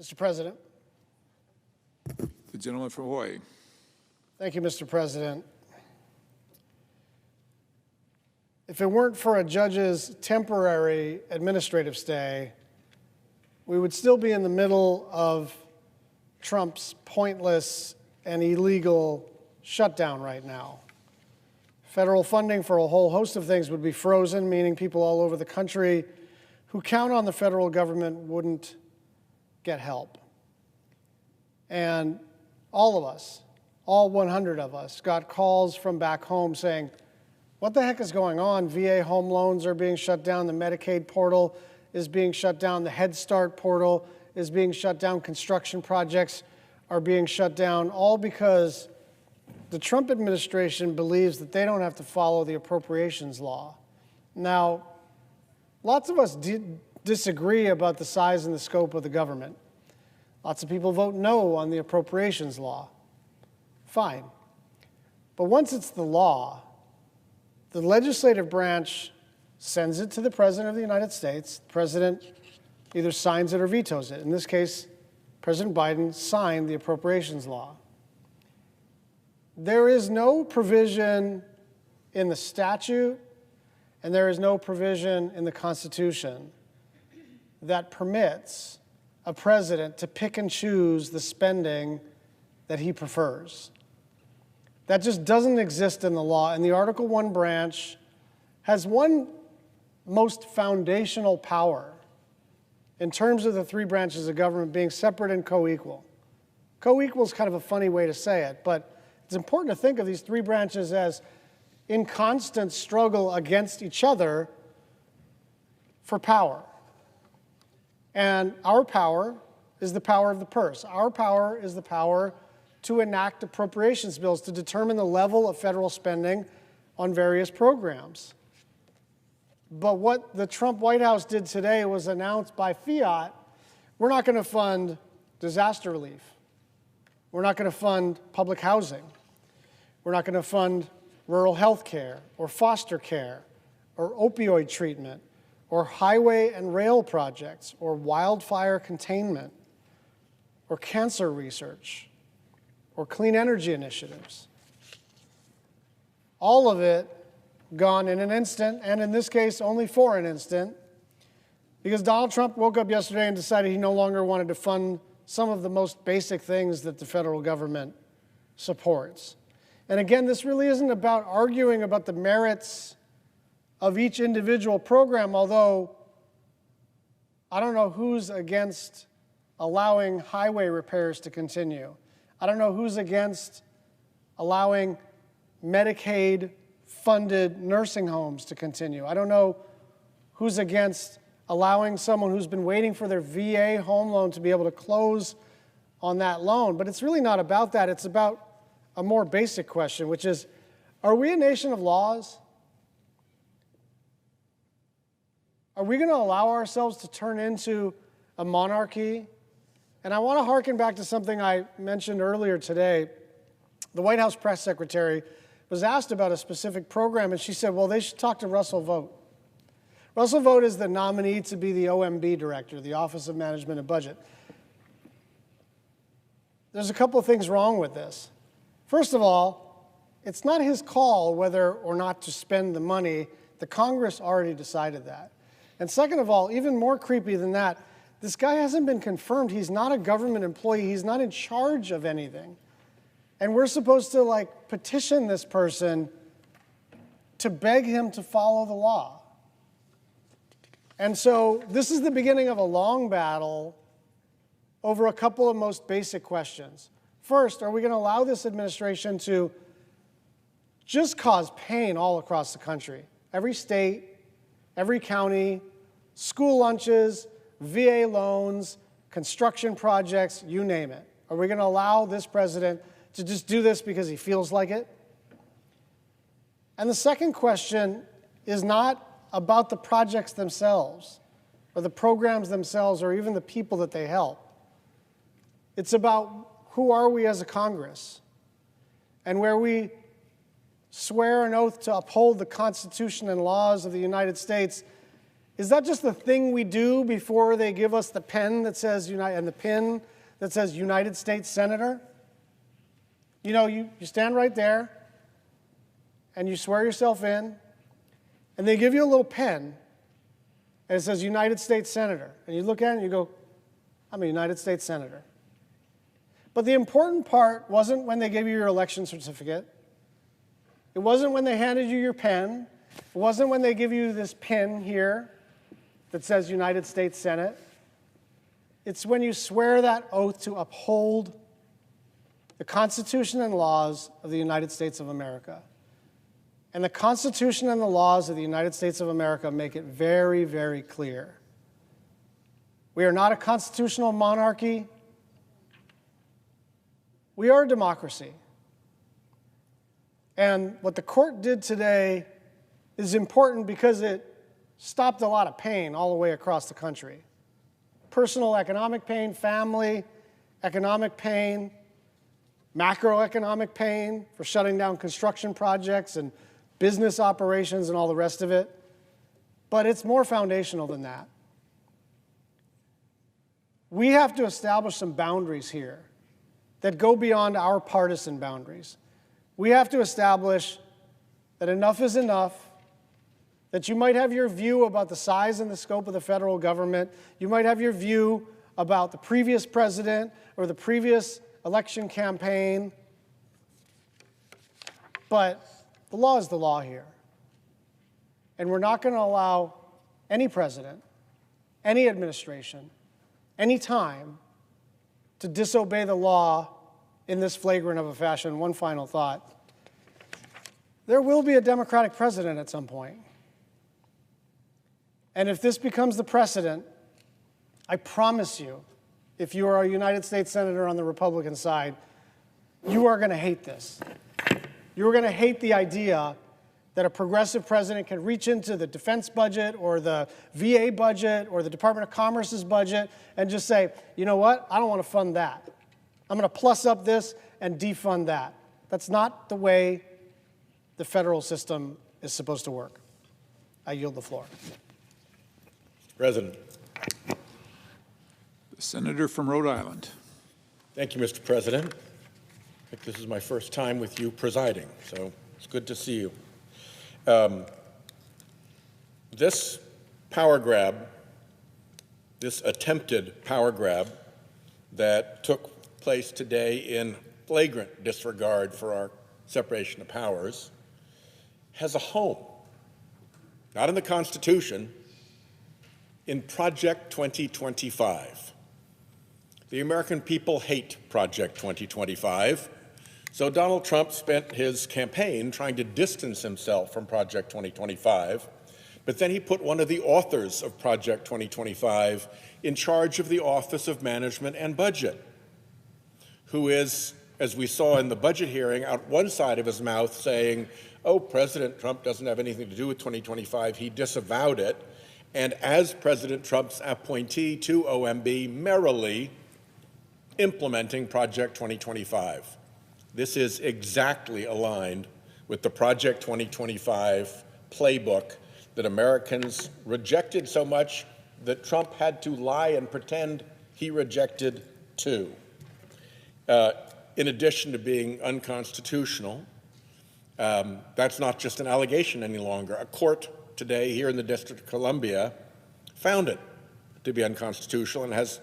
Mr. President. The gentleman from Hawaii. Thank you, Mr. President. If it weren't for a judge's temporary administrative stay, we would still be in the middle of Trump's pointless and illegal shutdown right now. Federal funding for a whole host of things would be frozen, meaning people all over the country who count on the federal government wouldn't get help. And all of us, all 100 of us, got calls from back home saying, what the heck is going on? VA home loans are being shut down. The Medicaid portal is being shut down. The Head Start portal is being shut down. Construction projects are being shut down, all because the Trump administration believes that they don't have to follow the appropriations law. Now, lots of us disagree about the size and the scope of the government. Lots of people vote no on the appropriations law. Fine. But once it's the law, the legislative branch sends it to the President of the United States. The President either signs it or vetoes it. In this case, President Biden signed the appropriations law. There is no provision in the statute, and there is no provision in the Constitution that permits a president to pick and choose the spending that he prefers. That just doesn't exist in the law, and the Article I branch has one most foundational power in terms of the three branches of government being separate and co-equal. Co-equal is kind of a funny way to say it, but it's important to think of these three branches as in constant struggle against each other for power. And our power is the power of the purse. Our power is the power to enact appropriations bills to determine the level of federal spending on various programs. But what the Trump White House did today was announce by fiat, we're not going to fund disaster relief. We're not going to fund public housing. We're not going to fund rural health care or foster care or opioid treatment or highway and rail projects or wildfire containment or cancer research or clean energy initiatives. All of it gone in an instant, and in this case, only for an instant, because Donald Trump woke up yesterday and decided he no longer wanted to fund some of the most basic things that the federal government supports. And again, this really isn't about arguing about the merits of each individual program, although I don't know who's against allowing highway repairs to continue. I don't know who's against allowing Medicaid-funded nursing homes to continue. I don't know who's against allowing someone who's been waiting for their VA home loan to be able to close on that loan. But it's really not about that. It's about a more basic question, which is, are we a nation of laws? Are we going to allow ourselves to turn into a monarchy? And I want to hearken back to something I mentioned earlier today. The White House press secretary was asked about a specific program, and she said, well, they should talk to Russell Vought. Russell Vought is the nominee to be the OMB director, the Office of Management and Budget. There's a couple of things wrong with this. First of all, it's not his call whether or not to spend the money. The Congress already decided that. And second of all, even more creepy than that, this guy hasn't been confirmed. He's not a government employee. He's not in charge of anything. And we're supposed to petition this person to beg him to follow the law. And so this is the beginning of a long battle over a couple of most basic questions. First, are we going to allow this administration to just cause pain all across the country? Every state, every county, school lunches, VA loans, construction projects, you name it. Are we going to allow this president to just do this because he feels like it? And the second question is not about the projects themselves or the programs themselves or even the people that they help. It's about who are we as a Congress, and where we swear an oath to uphold the Constitution and laws of the United States, Is that just the thing we do before they give us the pen that says and the pin that says United States Senator? You know, you stand right there and you swear yourself in, and they give you a little pen and it says United States Senator. And you look at it and you go, I'm a United States Senator. But the important part wasn't when they gave you your election certificate. It wasn't when they handed you your pen. It wasn't when they give you this pin here that says United States Senate. It's when you swear that oath to uphold the Constitution and laws of the United States of America. And the Constitution and the laws of the United States of America make it very, very clear. We are not a constitutional monarchy. We are a democracy. And what the court did today is important because it stopped a lot of pain all the way across the country. Personal economic pain, family economic pain, macroeconomic pain for shutting down construction projects and business operations and all the rest of it. But it's more foundational than that. We have to establish some boundaries here that go beyond our partisan boundaries. We have to establish that enough is enough, that you might have your view about the size and the scope of the federal government. You might have your view about the previous president or the previous election campaign. But the law is the law here. And we're not going to allow any president, any administration, any time to disobey the law in this flagrant of a fashion. One final thought. There will be a Democratic president at some point. And if this becomes the precedent, I promise you, if you are a United States Senator on the Republican side, you are going to hate this. You're going to hate the idea that a progressive president can reach into the defense budget or the VA budget or the Department of Commerce's budget and just say, you know what, I don't want to fund that. I'm going to plus up this and defund that. That's not the way the federal system is supposed to work. I yield the floor. President. The senator from Rhode Island. Thank you, Mr. President. I think this is my first time with you presiding, so it's good to see you. This power grab, this attempted power grab that took place today in flagrant disregard for our separation of powers, has a home, not in the Constitution, in Project 2025. The American people hate Project 2025, so Donald Trump spent his campaign trying to distance himself from Project 2025, but then he put one of the authors of Project 2025 in charge of the Office of Management and Budget, who is, as we saw in the budget hearing, out one side of his mouth saying, oh, President Trump doesn't have anything to do with 2025. He disavowed it. And as President Trump's appointee to OMB, merrily implementing Project 2025. This is exactly aligned with the Project 2025 playbook that Americans rejected so much that Trump had to lie and pretend he rejected too. In addition to being unconstitutional, that's not just an allegation any longer. A court today here in the District of Columbia found it to be unconstitutional and has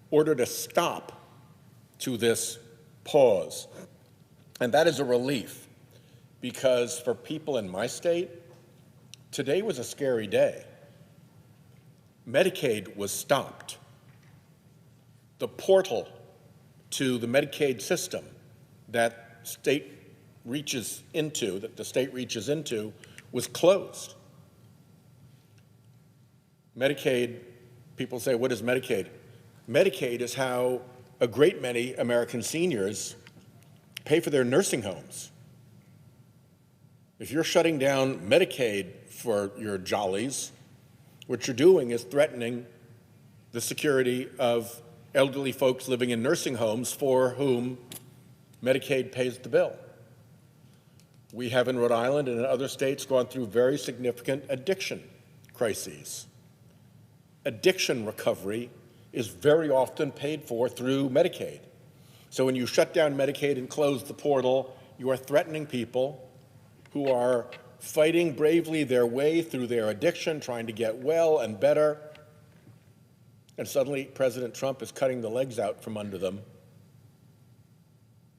ordered a stop to this pause. And that is a relief, because for people in my state, today was a scary day. Medicaid was stopped. The portal to the Medicaid system that the state reaches into, was closed. Medicaid, people say, what is Medicaid? Medicaid is how a great many American seniors pay for their nursing homes. If you're shutting down Medicaid for your jollies, what you're doing is threatening the security of elderly folks living in nursing homes for whom Medicaid pays the bill. We have in Rhode Island and in other states gone through very significant addiction crises. addiction recovery is very often paid for through Medicaid. So when you shut down Medicaid and close the portal, you are threatening people who are fighting bravely their way through their addiction, trying to get well and better. And suddenly President Trump is cutting the legs out from under them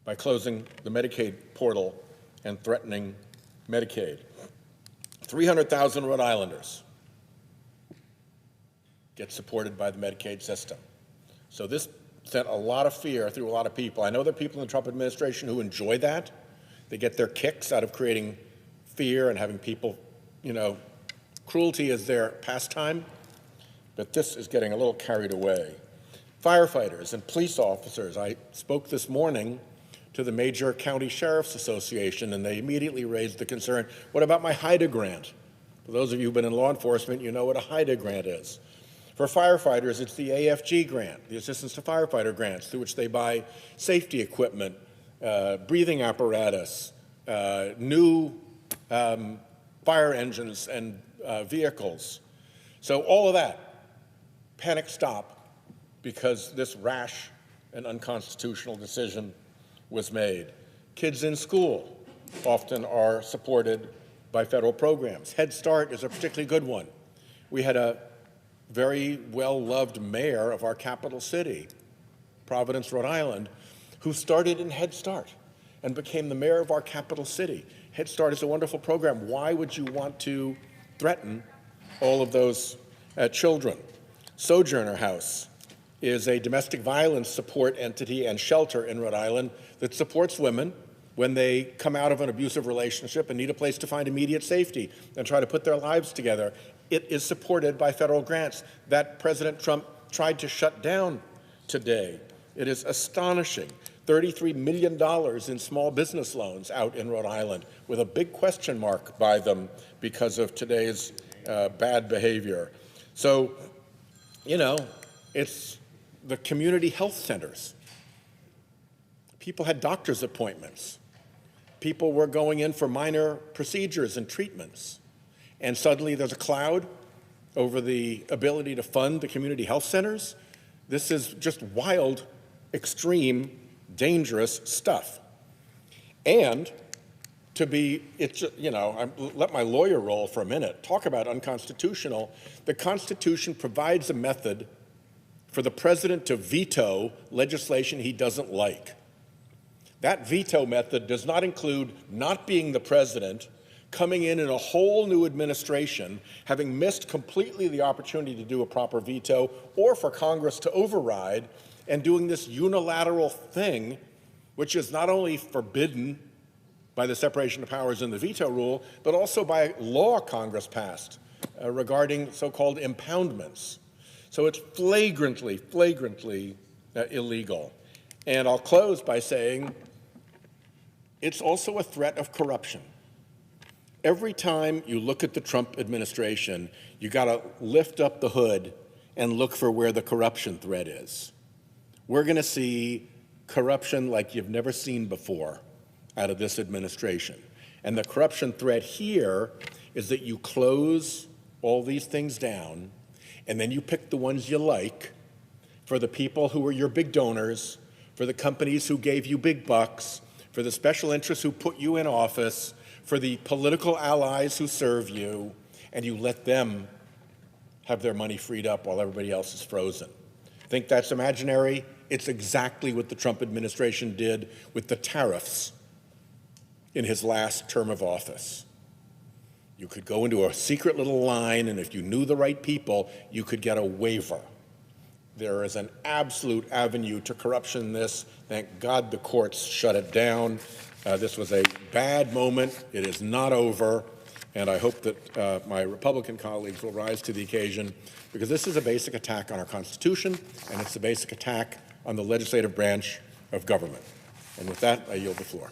by closing the Medicaid portal and threatening Medicaid. 300,000 Rhode Islanders get supported by the Medicaid system. So this sent a lot of fear through a lot of people. I know there are people in the Trump administration who enjoy that. They get their kicks out of creating fear and having people, cruelty is their pastime. But this is getting a little carried away. Firefighters and police officers. I spoke this morning to the major county sheriff's association, and they immediately raised the concern, what about my HIDA grant? For those of you who've been in law enforcement, you know what a HIDA grant is. For firefighters, it's the AFG grant, the Assistance to Firefighter grants, through which they buy safety equipment, breathing apparatus, new fire engines and vehicles. So all of that, panic stop, because this rash and unconstitutional decision was made. Kids in school often are supported by federal programs. Head Start is a particularly good one. We had a very well-loved mayor of our capital city, Providence, Rhode Island, who started in Head Start and became the mayor of our capital city. Head Start is a wonderful program. Why would you want to threaten all of those children? Sojourner House is a domestic violence support entity and shelter in Rhode Island that supports women when they come out of an abusive relationship and need a place to find immediate safety and try to put their lives together. It is supported by federal grants that President Trump tried to shut down today. It is astonishing. $33 million in small business loans out in Rhode Island with a big question mark by them because of today's bad behavior. So, it's the community health centers. People had doctor's appointments. People were going in for minor procedures and treatments. And suddenly there's a cloud over the ability to fund the community health centers. This is just wild, extreme, dangerous stuff. And let my lawyer roll for a minute. Talk about unconstitutional. The Constitution provides a method for the president to veto legislation he doesn't like. That veto method does not include not being the president, coming in a whole new administration, having missed completely the opportunity to do a proper veto, or for Congress to override, and doing this unilateral thing, which is not only forbidden by the separation of powers in the veto rule, but also by law Congress passed regarding so-called impoundments. So it's flagrantly illegal. And I'll close by saying it's also a threat of corruption. Every time you look at the Trump administration, you got to lift up the hood and look for where the corruption threat is. We're going to see corruption like you've never seen before out of this administration. And the corruption threat here is that you close all these things down, and then you pick the ones you like for the people who are your big donors, for the companies who gave you big bucks, for the special interests who put you in office, for the political allies who serve you, and you let them have their money freed up while everybody else is frozen. Think that's imaginary? It's exactly what the Trump administration did with the tariffs in his last term of office. You could go into a secret little line, and if you knew the right people, you could get a waiver. There is an absolute avenue to corruption in this. Thank God the courts shut it down. This was a bad moment. It is not over. And I hope that my Republican colleagues will rise to the occasion, because this is a basic attack on our Constitution, and it's a basic attack on the legislative branch of government. And with that, I yield the floor.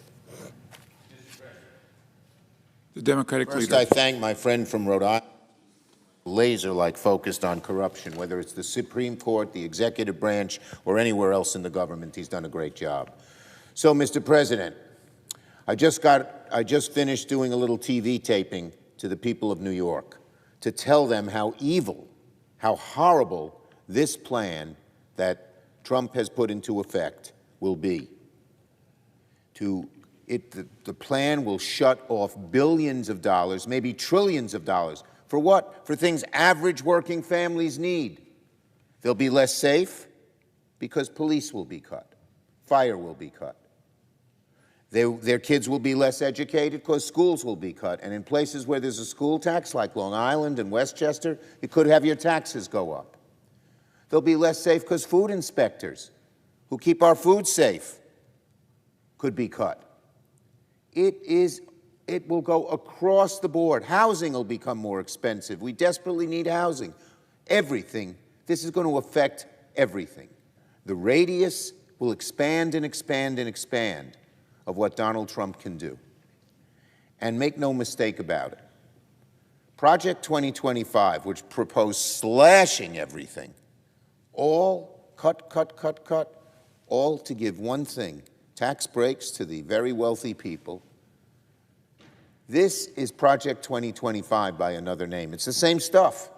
The Democratic First, leader. I thank my friend from Rhode Island, laser-like focused on corruption, whether it's the Supreme Court, the executive branch, or anywhere else in the government. He's done a great job. So, Mr. President, I just finished doing a little TV taping to the people of New York to tell them how evil how horrible this plan that Trump has put into effect will be. The plan will shut off billions of dollars, maybe trillions of dollars. For what? For things average working families need. They'll be less safe because police will be cut, fire will be cut. Their kids will be less educated because schools will be cut. And in places where there's a school tax, like Long Island and Westchester, you could have your taxes go up. They'll be less safe because food inspectors who keep our food safe could be cut. It will go across the board. Housing will become more expensive. We desperately need housing. Everything. This is going to affect everything. The radius will expand and expand and expand of what Donald Trump can do. And make no mistake about it. Project 2025, which proposed slashing everything, all cut, all to give one thing, tax breaks to the very wealthy people. This is Project 2025 by another name. It's the same stuff.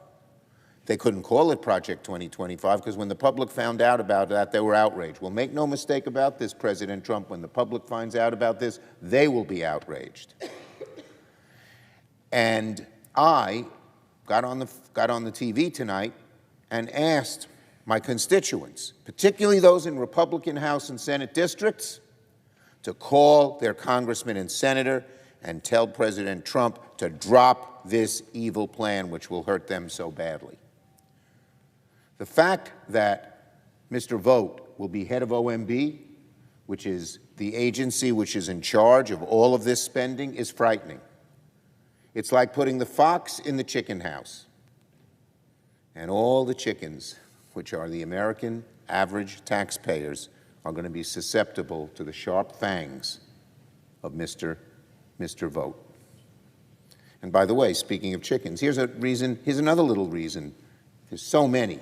They couldn't call it Project 2025 because when the public found out about that, they were outraged. Well, make no mistake about this, President Trump, when the public finds out about this, they will be outraged. And I got on the TV tonight and asked my constituents, particularly those in Republican House and Senate districts, to call their congressman and senator and tell President Trump to drop this evil plan which will hurt them so badly. The fact that Mr. Vogt will be head of OMB, which is the agency which is in charge of all of this spending, is frightening. It's like putting the fox in the chicken house, and all the chickens, which are the American average taxpayers, are going to be susceptible to the sharp fangs of Mr. Vogt. And by the way, speaking of chickens, here's another little reason. There's so many.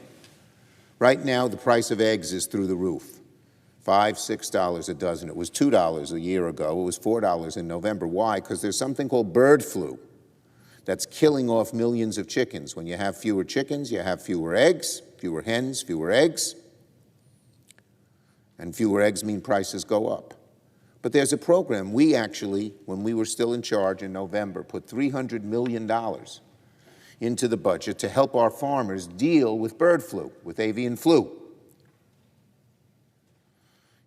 Right now, the price of eggs is through the roof. $5, $6 a dozen. It was $2 a year ago. It was $4 in November. Why? Because there's something called bird flu that's killing off millions of chickens. When you have fewer chickens, you have fewer eggs, fewer hens, fewer eggs. And fewer eggs mean prices go up. But there's a program. We actually, when we were still in charge in November, put $300 million into the budget to help our farmers deal with bird flu, with avian flu.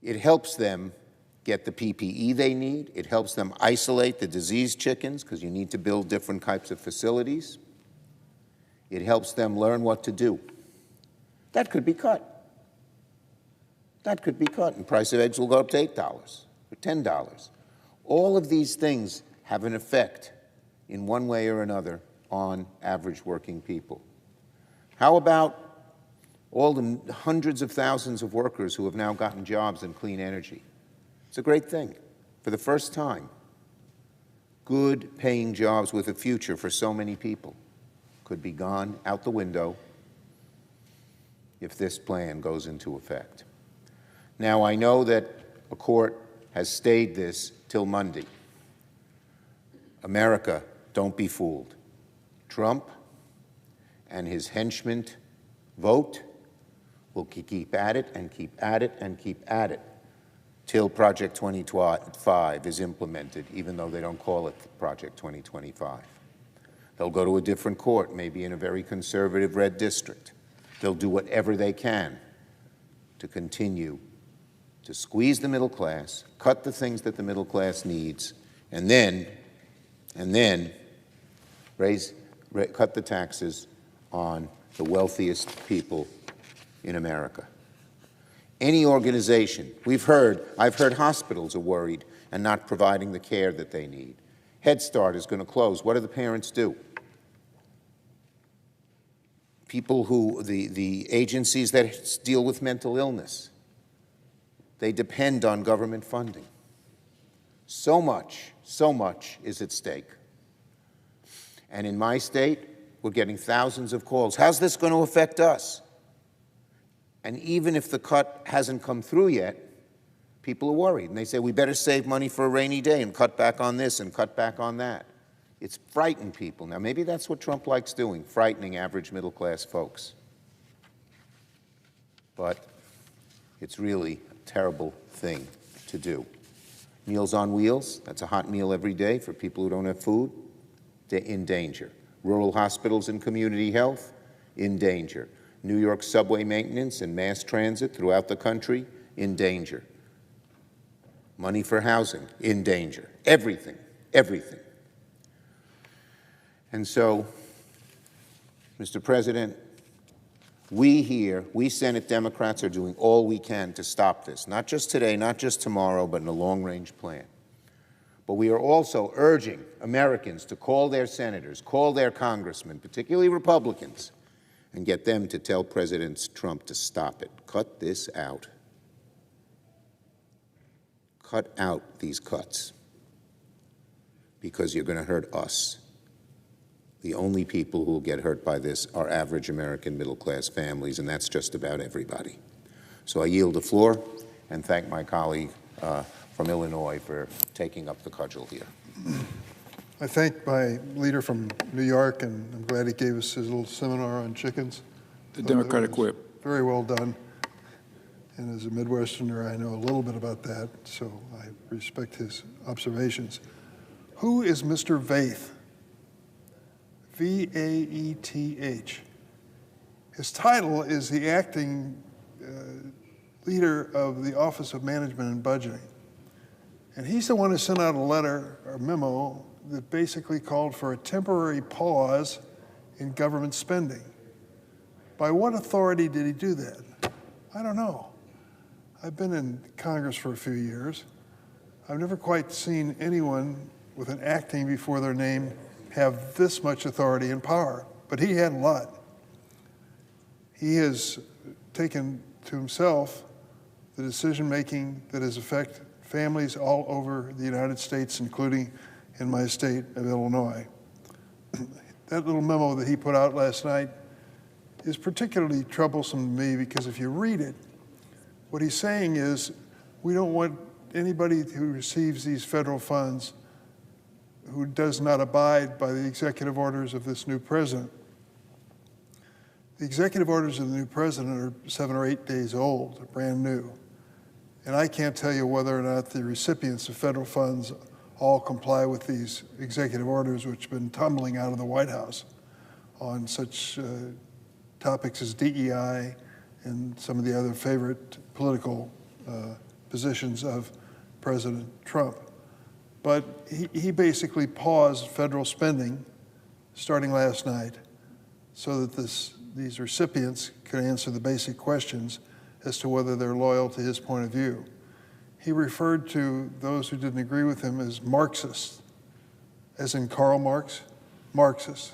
It helps them get the PPE they need. It helps them isolate the diseased chickens because you need to build different types of facilities. It helps them learn what to do. That could be cut. That could be cut, and the price of eggs will go up to $8 or $10. All of these things have an effect in one way or another on average working people. How about all the hundreds of thousands of workers who have now gotten jobs in clean energy? It's a great thing. For the first time, good paying jobs with a future for so many people could be gone out the window if this plan goes into effect. Now, I know that a court has stayed this till Monday. America, don't be fooled. Trump and his henchmen Vogt will keep at it and keep at it and keep at it till Project 2025 is implemented, even though they don't call it Project 2025. They'll go to a different court, maybe in a very conservative red district. They'll do whatever they can to continue to squeeze the middle class, cut the things that the middle class needs, and then cut the taxes on the wealthiest people in America. Any organization, I've heard hospitals are worried and not providing the care that they need. Head Start is going to close. What do the parents do? People the agencies that deal with mental illness, they depend on government funding. So much is at stake. And in my state, we're getting thousands of calls. How's this going to affect us? And even if the cut hasn't come through yet, people are worried. And they say, we better save money for a rainy day and cut back on this and cut back on that. It's frightened people. Now, maybe that's what Trump likes doing, frightening average middle-class folks. but it's really a terrible thing to do. Meals on Wheels, that's a hot meal every day for people who don't have food, they're in danger. Rural hospitals and community health, in danger. New York subway maintenance and mass transit throughout the country, in danger. Money for housing, in danger. Everything, everything. And so, Mr. President, we here, we Senate Democrats are doing all we can to stop this, not just today, not just tomorrow, but in a long-range plan. But we are also urging Americans to call their senators, call their congressmen, particularly Republicans, and get them to tell President Trump to stop it. Cut this out. Cut out these cuts, because you're going to hurt us. The only people who will get hurt by this are average American middle-class families, and that's just about everybody. So I yield the floor and thank my colleague from Illinois for taking up the cudgel here. I thank my leader from New York, and I'm glad he gave us his little seminar on chickens. The Democratic whip. Very well done. And as a Midwesterner, I know a little bit about that, so I respect his observations. Who is Mr. Vaeth? V-A-E-T-H. His title is the acting leader of the Office of Management and Budgeting. And he's the one who sent out a letter or memo that basically called for a temporary pause in government spending. By what authority did he do that? I don't know. I've been in Congress for a few years. I've never quite seen anyone with an acting before their name have this much authority and power, but he had a lot. He has taken to himself the decision-making that has affected families all over the United States, including in my state of Illinois. That little memo that he put out last night is particularly troublesome to me because if you read it, what he's saying is we don't want anybody who receives these federal funds who does not abide by the executive orders of this new president. The executive orders of the new president are 7 or 8 days old, they're brand new. And I can't tell you whether or not the recipients of federal funds all comply with these executive orders, which have been tumbling out of the White House on such topics as DEI and some of the other favorite political positions of President Trump. But he basically paused federal spending starting last night so that these recipients could answer the basic questions as to whether they're loyal to his point of view. He referred to those who didn't agree with him as Marxists, as in Karl Marx, Marxists.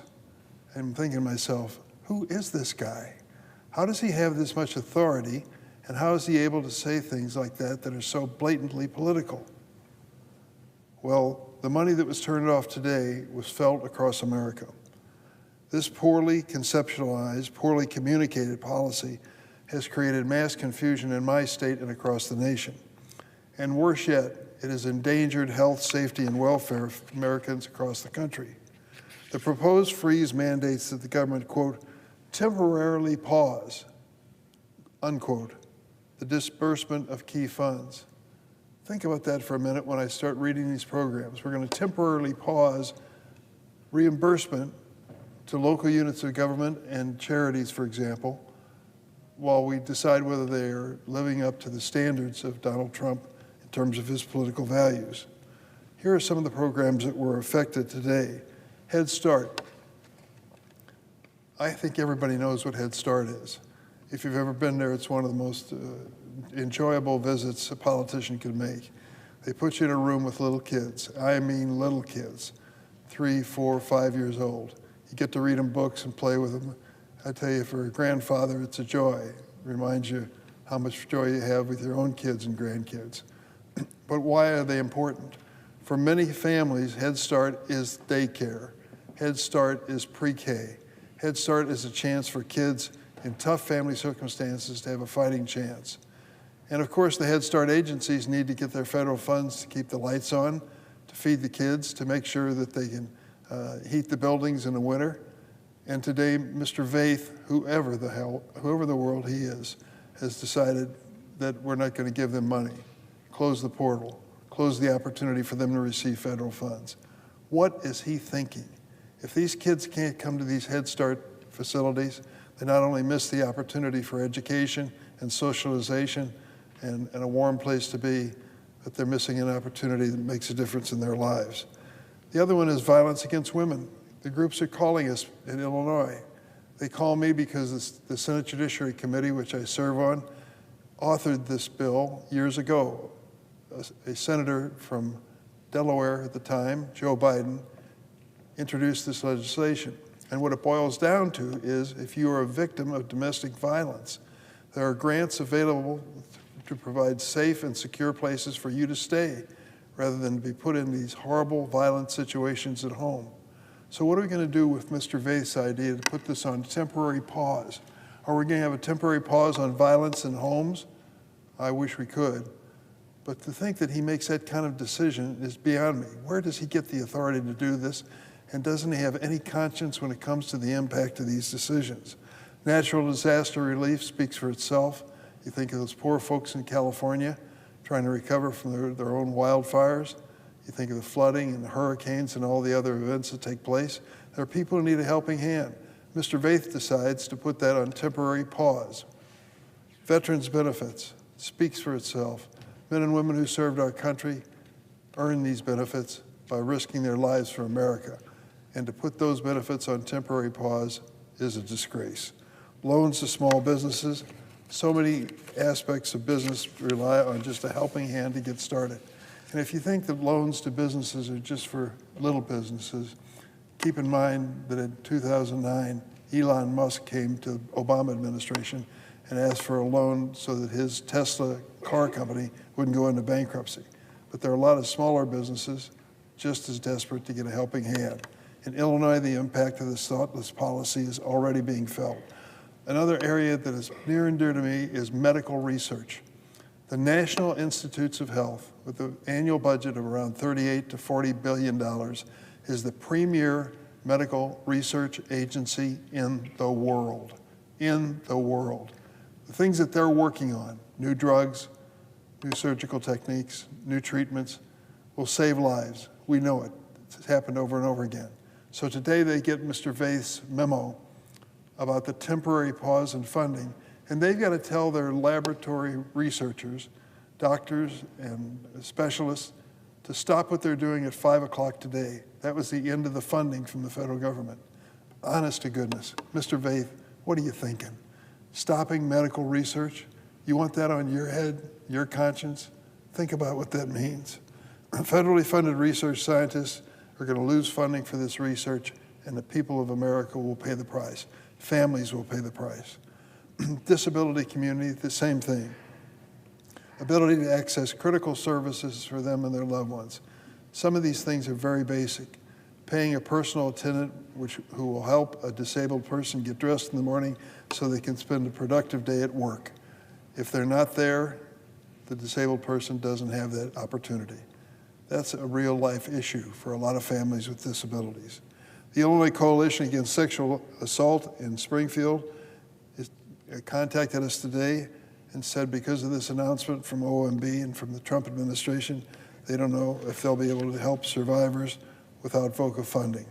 I'm thinking to myself, who is this guy? How does he have this much authority, and how is he able to say things like that that are so blatantly political? Well, the money that was turned off today was felt across America. This poorly conceptualized, poorly communicated policy has created mass confusion in my state and across the nation. And worse yet, it has endangered health, safety, and welfare of Americans across the country. The proposed freeze mandates that the government, quote, temporarily pause, unquote, the disbursement of key funds. Think about that for a minute when I start reading these programs. We're going to temporarily pause reimbursement to local units of government and charities, for example, while we decide whether they are living up to the standards of Donald Trump in terms of his political values. Here are some of the programs that were affected today. Head Start. I think everybody knows what Head Start is. If you've ever been there, it's one of the most enjoyable visits a politician could make. They put you in a room with little kids. I mean little kids, 3, 4, 5 years old. You get to read them books and play with them. I tell you, for a grandfather, it's a joy. It reminds you how much joy you have with your own kids and grandkids. But why are they important? For many families, Head Start is daycare. Head Start is pre-K. Head Start is a chance for kids in tough family circumstances to have a fighting chance. And of course, the Head Start agencies need to get their federal funds to keep the lights on, to feed the kids, to make sure that they can heat the buildings in the winter. And today, Mr. Vaeth, whoever the world he is, has decided that we're not going to give them money, close the portal, close the opportunity for them to receive federal funds. What is he thinking? If these kids can't come to these Head Start facilities, they not only miss the opportunity for education and socialization and a warm place to be, but they're missing an opportunity that makes a difference in their lives. The other one is violence against women. The groups are calling us in Illinois. They call me because the Senate Judiciary Committee, which I serve on, authored this bill years ago. A senator from Delaware at the time, Joe Biden, introduced this legislation. And what it boils down to is if you are a victim of domestic violence, there are grants available to provide safe and secure places for you to stay rather than be put in these horrible, violent situations at home. So what are we going to do with Mr. Vaith's idea to put this on temporary pause? Are we going to have a temporary pause on violence in homes? I wish we could. But to think that he makes that kind of decision is beyond me. Where does he get the authority to do this? And doesn't he have any conscience when it comes to the impact of these decisions? Natural disaster relief speaks for itself. You think of those poor folks in California trying to recover from their own wildfires. You think of the flooding and the hurricanes and all the other events that take place. There are people who need a helping hand. Mr. Vaith decides to put that on temporary pause. Veterans benefits speaks for itself. Men and women who served our country earn these benefits by risking their lives for America. And to put those benefits on temporary pause is a disgrace. Loans to small businesses. So many aspects of business rely on just a helping hand to get started. And if you think that loans to businesses are just for little businesses, keep in mind that in 2009, Elon Musk came to the Obama administration and asked for a loan so that his Tesla car company wouldn't go into bankruptcy. But there are a lot of smaller businesses just as desperate to get a helping hand. In Illinois, the impact of this thoughtless policy is already being felt. Another area that is near and dear to me is medical research. The National Institutes of Health, with an annual budget of around $38 to $40 billion, is the premier medical research agency in the world. In the world. The things that they're working on, new drugs, new surgical techniques, new treatments, will save lives. We know it. It's happened over and over again. So today they get Mr. Vaith's memo about the temporary pause in funding, and they've got to tell their laboratory researchers, doctors and specialists, to stop what they're doing at 5 o'clock today. That was the end of the funding from the federal government. Honest to goodness. Mr. Vaith, what are you thinking? Stopping medical research? You want that on your head, your conscience? Think about what that means. Federally funded research scientists are going to lose funding for this research, and the people of America will pay the price. Families will pay the price. Disability community, the same thing. Ability to access critical services for them and their loved ones. Some of these things are very basic. Paying a personal attendant who will help a disabled person get dressed in the morning so they can spend a productive day at work. If they're not there, the disabled person doesn't have that opportunity. That's a real life issue for a lot of families with disabilities. The Illinois Coalition Against Sexual Assault in Springfield contacted us today and said because of this announcement from OMB and from the Trump administration, they don't know if they'll be able to help survivors without VOCA funding.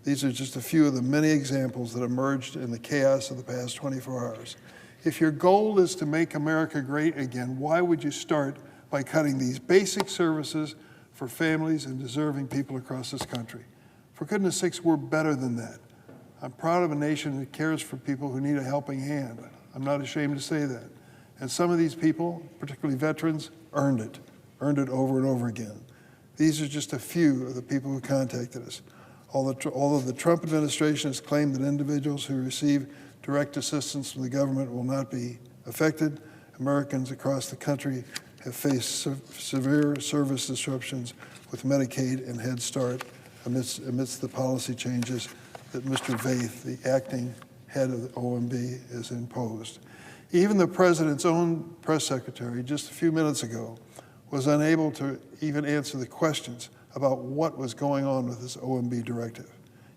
These are just a few of the many examples that emerged in the chaos of the past 24 hours. If your goal is to make America great again, why would you start by cutting these basic services for families and deserving people across this country? For goodness sakes, we're better than that. I'm proud of a nation that cares for people who need a helping hand. I'm not ashamed to say that. And some of these people, particularly veterans, earned it over and over again. These are just a few of the people who contacted us. Although the Trump administration has claimed that individuals who receive direct assistance from the government will not be affected, Americans across the country have faced severe service disruptions with Medicaid and Head Start amidst the policy changes that Mr. Vaith, the acting head of the OMB, has imposed. Even the president's own press secretary, just a few minutes ago, was unable to even answer the questions about what was going on with this OMB directive.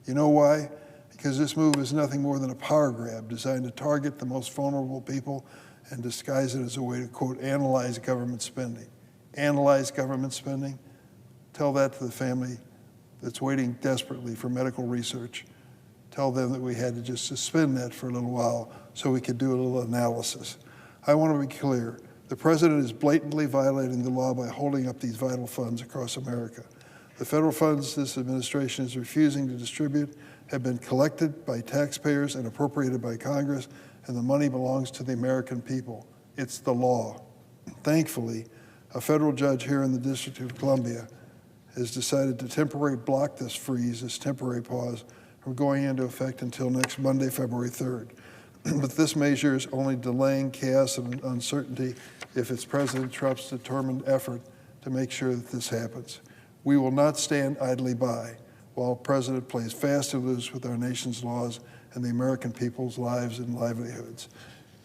You know why? Because this move is nothing more than a power grab designed to target the most vulnerable people and disguise it as a way to, quote, analyze government spending. Analyze government spending? Tell that to the family that's waiting desperately for medical research. Tell them that we had to just suspend that for a little while so we could do a little analysis. I want to be clear. The president is blatantly violating the law by holding up these vital funds across America. The federal funds this administration is refusing to distribute have been collected by taxpayers and appropriated by Congress, and the money belongs to the American people. It's the law. Thankfully, a federal judge here in the District of Columbia has decided to temporarily block this freeze, this temporary pause, from going into effect until next Monday, February 3rd. But this measure is only delaying chaos and uncertainty if it's President Trump's determined effort to make sure that this happens. We will not stand idly by while the President plays fast and loose with our nation's laws and the American people's lives and livelihoods.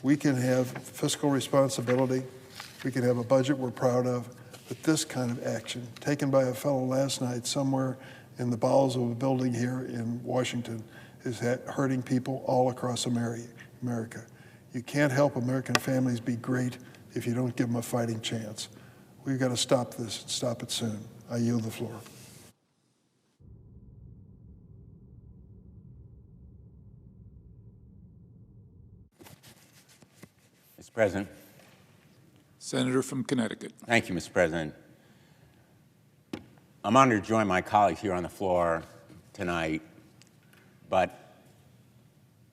We can have fiscal responsibility, we can have a budget we're proud of, but this kind of action, taken by a fellow last night somewhere in the bowels of a building here in Washington, is hurting people all across America. You can't help American families be great if you don't give them a fighting chance. We've got to stop this, stop it soon. I yield the floor. Mr. President. Senator from Connecticut. Thank you, Mr. President. I'm honored to join my colleagues here on the floor tonight, but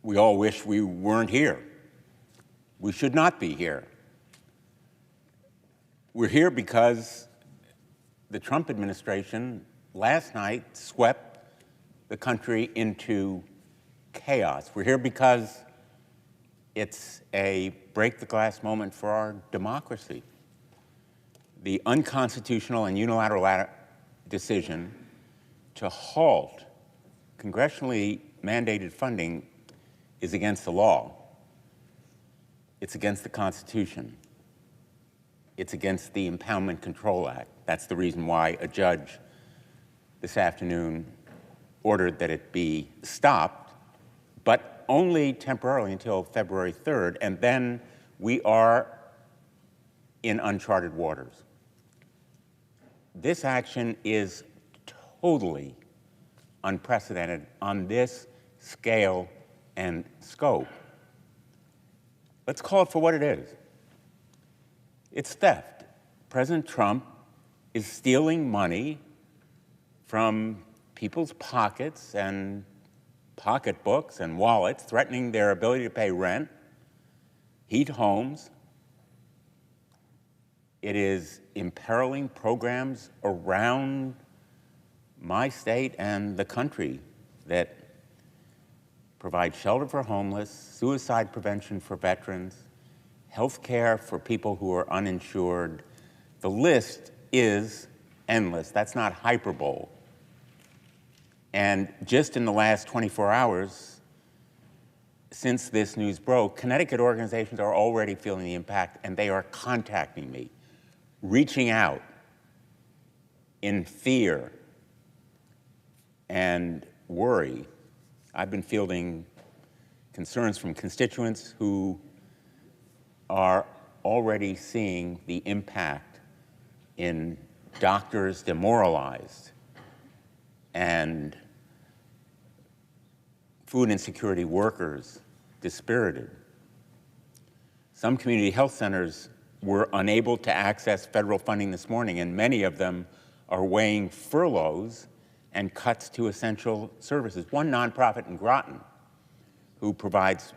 we all wish we weren't here. We should not be here. We're here because the Trump administration last night swept the country into chaos. We're here because it's a break the glass moment for our democracy. The unconstitutional and unilateral decision to halt congressionally mandated funding is against the law. It's against the Constitution. It's against the Impoundment Control Act. That's the reason why a judge this afternoon ordered that it be stopped, but only temporarily until February 3rd, and then we are in uncharted waters. This action is totally unprecedented on this scale and scope. Let's call it for what it is. It's theft. President Trump is stealing money from people's pockets and pocketbooks and wallets, threatening their ability to pay rent, heat homes. It is imperiling programs around my state and the country that provide shelter for homeless, suicide prevention for veterans, health care for people who are uninsured. The list is endless. That's not hyperbole. And just in the last 24 hours, since this news broke, Connecticut organizations are already feeling the impact, and they are contacting me, reaching out in fear and worry. I've been fielding concerns from constituents who are already seeing the impact in doctors demoralized and food insecurity workers dispirited. Some community health centers were unable to access federal funding this morning, and many of them are weighing furloughs and cuts to essential services. One nonprofit in Groton, who provides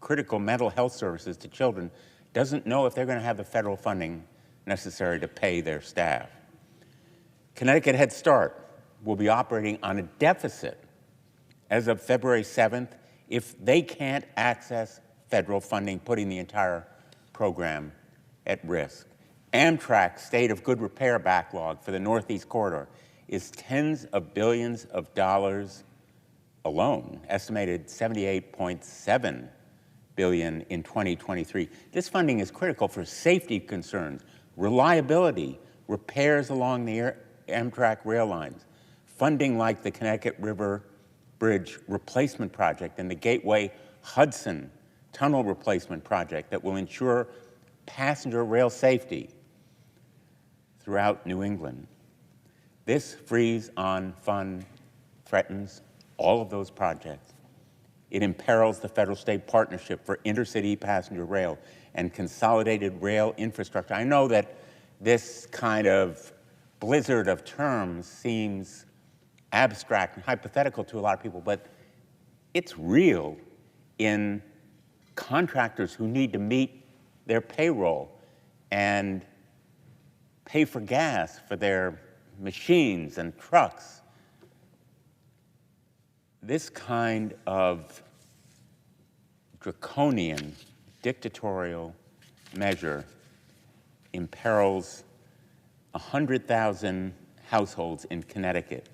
critical mental health services to children, doesn't know if they're going to have the federal funding necessary to pay their staff. Connecticut Head Start will be operating on a deficit as of February 7th if they can't access federal funding, putting the entire program at risk. Amtrak's state of good repair backlog for the Northeast Corridor is tens of billions of dollars alone, estimated $78.7 billion in 2023. This funding is critical for safety concerns, reliability, repairs along the Amtrak rail lines, funding like the Connecticut River Bridge Replacement Project and the Gateway Hudson tunnel replacement project that will ensure passenger rail safety throughout New England. This freeze-on fund threatens all of those projects. It imperils the federal-state partnership for intercity passenger rail and consolidated rail infrastructure. I know that this kind of blizzard of terms seems abstract and hypothetical to a lot of people, but it's real in contractors who need to meet their payroll and pay for gas for their machines and trucks. This kind of draconian, dictatorial measure imperils 100,000 households in Connecticut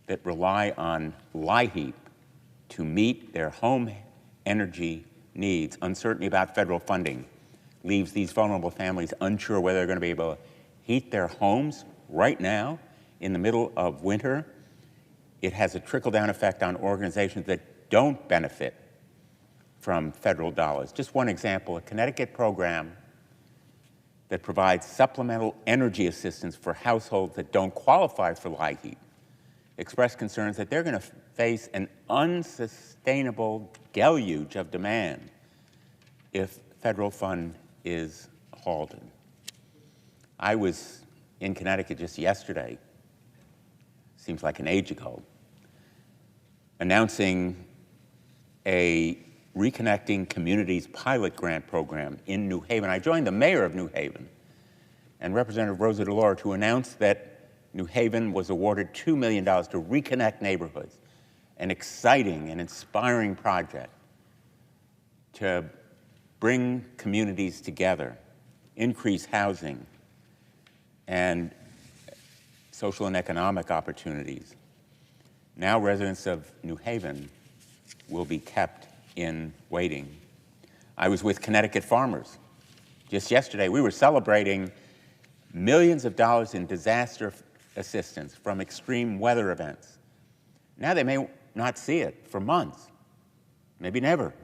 that rely on LIHEAP to meet their home energy needs. Uncertainty about federal funding leaves these vulnerable families unsure whether they're going to be able to heat their homes right now in the middle of winter. It has a trickle-down effect on organizations that don't benefit from federal dollars. Just one example, a Connecticut program that provides supplemental energy assistance for households that don't qualify for LIHEAP expressed concerns that they're going to face an unsustainable deluge of demand if federal fund is halted. I was in Connecticut just yesterday, seems like an age ago, announcing a Reconnecting Communities pilot grant program in New Haven. I joined the mayor of New Haven and Representative Rosa DeLauro to announce that New Haven was awarded $2 million to reconnect neighborhoods, an exciting and inspiring project to bring communities together, increase housing and social and economic opportunities. Now residents of New Haven will be kept in waiting. I was with Connecticut farmers. Just yesterday, we were celebrating millions of dollars in disaster assistance from extreme weather events. Now they may not see it for months, maybe never.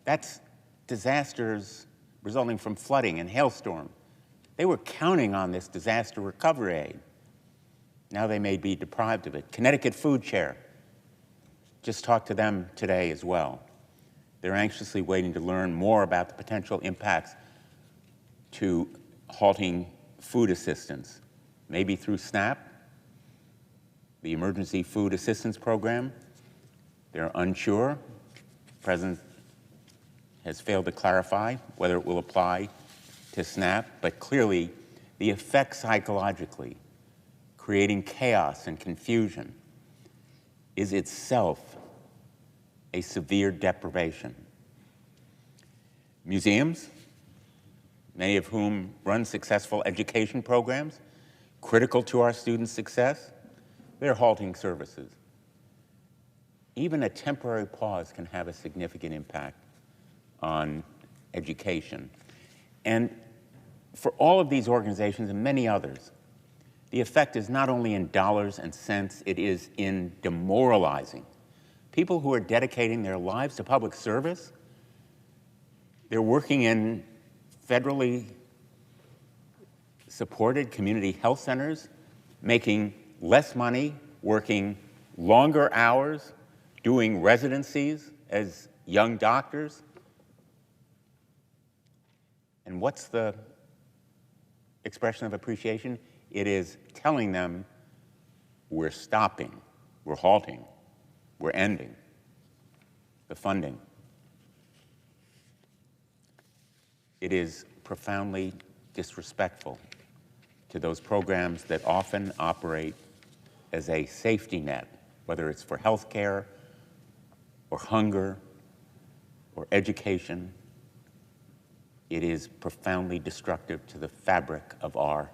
That's disasters resulting from flooding and hailstorm. They were counting on this disaster recovery aid. Now they may be deprived of it. Connecticut Food Share, just talked to them today as well. They're anxiously waiting to learn more about the potential impacts to halting food assistance, maybe through SNAP, the Emergency Food Assistance Program. They're unsure. The President has failed to clarify whether it will apply to SNAP, but clearly the effect psychologically, creating chaos and confusion, is itself a severe deprivation. Museums, many of whom run successful education programs, critical to our students' success, they're halting services. Even a temporary pause can have a significant impact on education. And for all of these organizations and many others, the effect is not only in dollars and cents, it is in demoralizing. People who are dedicating their lives to public service, they're working in federally supported community health centers, making less money, working longer hours, doing residencies as young doctors. And what's the expression of appreciation? It is telling them we're stopping, we're halting, we're ending the funding. It is profoundly disrespectful to those programs that often operate as a safety net, whether it's for health care or hunger or education. It is profoundly destructive to the fabric of our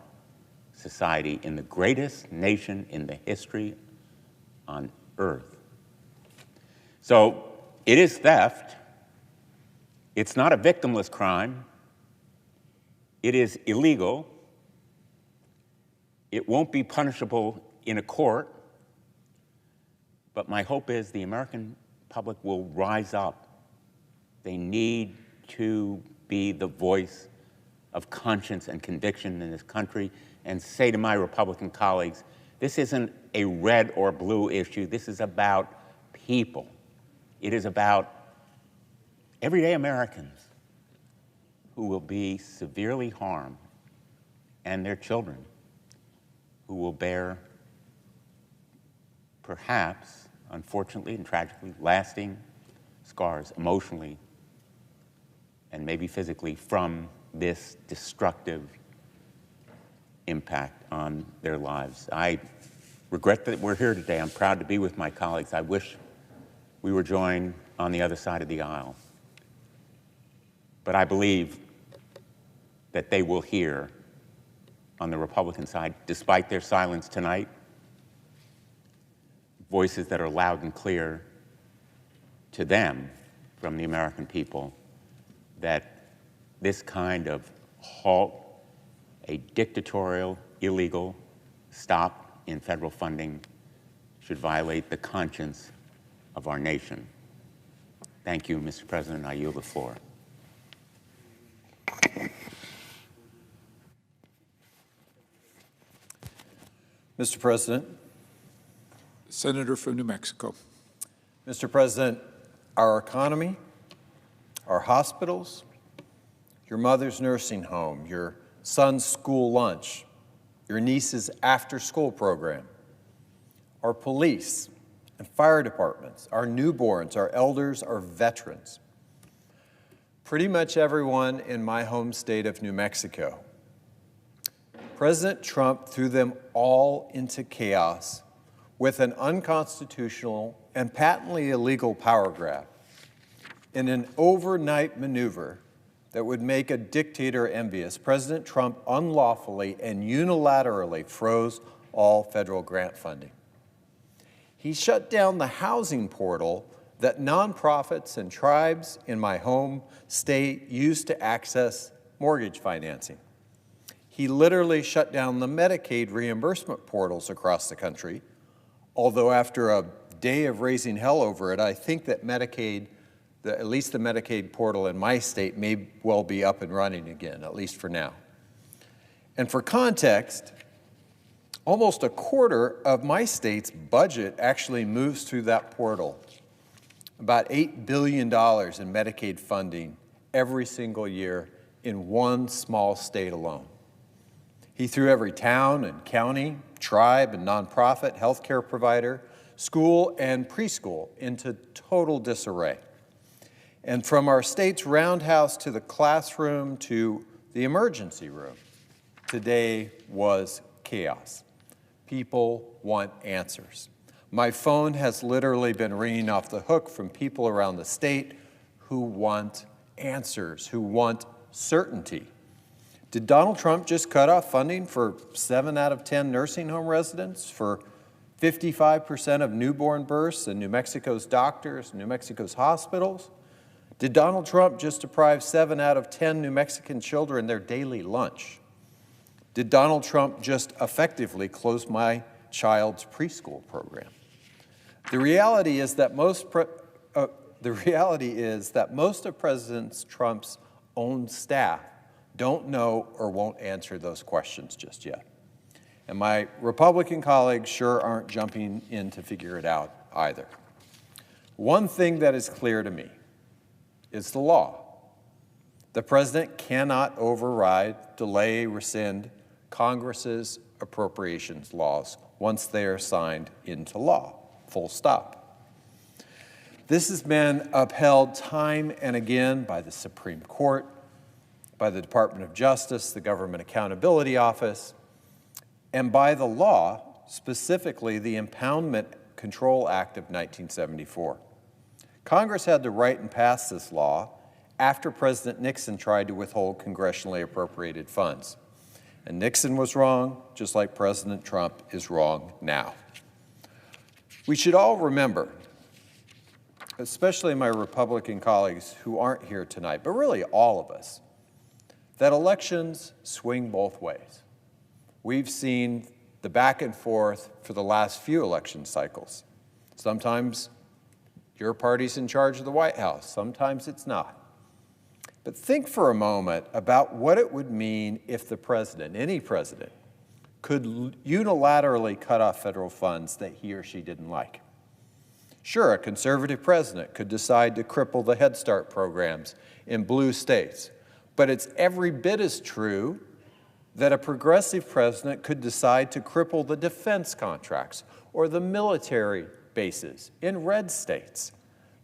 society in the greatest nation in the history on earth. So it is theft. It's not a victimless crime. It is illegal. It won't be punishable in a court. But my hope is the American public will rise up They need to be the voice of conscience and conviction in this country, and say to my Republican colleagues, this isn't a red or blue issue. This is about people. It is about everyday Americans who will be severely harmed, and their children who will bear, perhaps, unfortunately and tragically, lasting scars emotionally and maybe physically from this destructive impact on their lives. I regret that we're here today. I'm proud to be with my colleagues. I wish we were joined on the other side of the aisle. But I believe that they will hear on the Republican side, despite their silence tonight, voices that are loud and clear to them from the American people that this kind of halt, a dictatorial, illegal stop in federal funding should violate the conscience of our nation. Thank you, Mr. President. I yield the floor. Mr. President. Senator from New Mexico. Mr. President, our economy, our hospitals, your mother's nursing home, your son's school lunch, your niece's after-school program, our police and fire departments, our newborns, our elders, our veterans, pretty much everyone in my home state of New Mexico. President Trump threw them all into chaos with an unconstitutional and patently illegal power grab in an overnight maneuver that would make a dictator envious. President Trump unlawfully and unilaterally froze all federal grant funding. He shut down the housing portal that nonprofits and tribes in my home state used to access mortgage financing. He literally shut down the Medicaid reimbursement portals across the country, although after a day of raising hell over it, I think that Medicaid, at least the Medicaid portal in my state, may well be up and running again, at least for now. And for context, almost a quarter of my state's budget actually moves through that portal. About $8 billion in Medicaid funding every single year in one small state alone. He threw every town and county, tribe and nonprofit, healthcare provider, school and preschool into total disarray. And from our state's roundhouse to the classroom to the emergency room, today was chaos. People want answers. My phone has literally been ringing off the hook from people around the state who want answers, who want certainty. Did Donald Trump just cut off funding for 7 out of 10 nursing home residents, for 55% of newborn births in New Mexico's doctors, New Mexico's hospitals? Did Donald Trump just deprive 7 out of 10 New Mexican children their daily lunch? Did Donald Trump just effectively close my child's preschool program? The reality is that most of President Trump's own staff don't know or won't answer those questions just yet. And my Republican colleagues sure aren't jumping in to figure it out either. One thing that is clear to me is the law. The president cannot override, delay, rescind Congress's appropriations laws once they are signed into law, full stop. This has been upheld time and again by the Supreme Court, by the Department of Justice, the Government Accountability Office, and by the law, specifically the Impoundment Control Act of 1974. Congress had to write and pass this law after President Nixon tried to withhold congressionally appropriated funds. And Nixon was wrong, just like President Trump is wrong now. We should all remember, especially my Republican colleagues who aren't here tonight, but really all of us, that elections swing both ways. We've seen the back and forth for the last few election cycles. Sometimes Your party's in charge of the White House. Sometimes it's not. But think for a moment about what it would mean if the president, any president, could unilaterally cut off federal funds that he or she didn't like. Sure, a conservative president could decide to cripple the Head Start programs in blue states, but it's every bit as true that a progressive president could decide to cripple the defense contracts or the military bases in red states.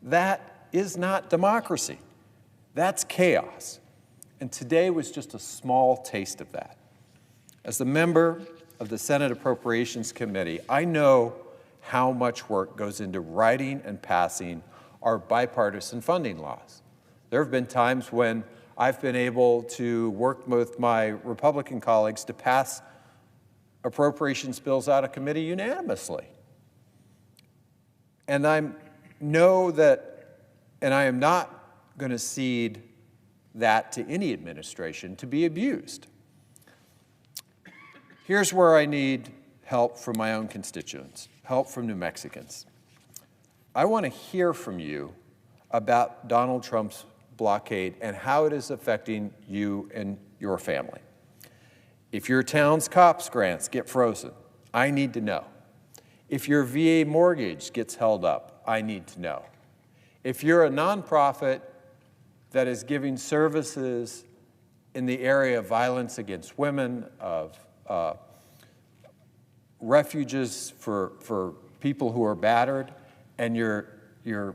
That is not democracy. That's chaos. And today was just a small taste of that. As a member of the Senate Appropriations Committee, I know how much work goes into writing and passing our bipartisan funding laws. There have been times when I've been able to work with my Republican colleagues to pass appropriations bills out of committee unanimously. And I know that, and I am not going to cede that to any administration to be abused. Here's where I need help from my own constituents, help from New Mexicans. I want to hear from you about Donald Trump's blockade and how it is affecting you and your family. If your town's COPS grants get frozen, I need to know. If your VA mortgage gets held up, I need to know. If you're a nonprofit that is giving services in the area of violence against women, of refuges for people who are battered, and your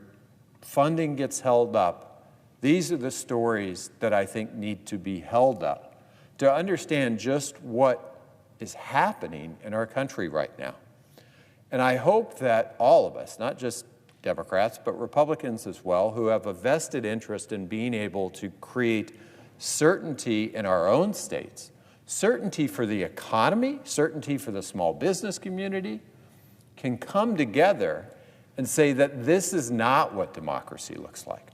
funding gets held up, these are the stories that I think need to be held up to understand just what is happening in our country right now. And I hope that all of us, not just Democrats, but Republicans as well, who have a vested interest in being able to create certainty in our own states, certainty for the economy, certainty for the small business community, can come together and say that this is not what democracy looks like.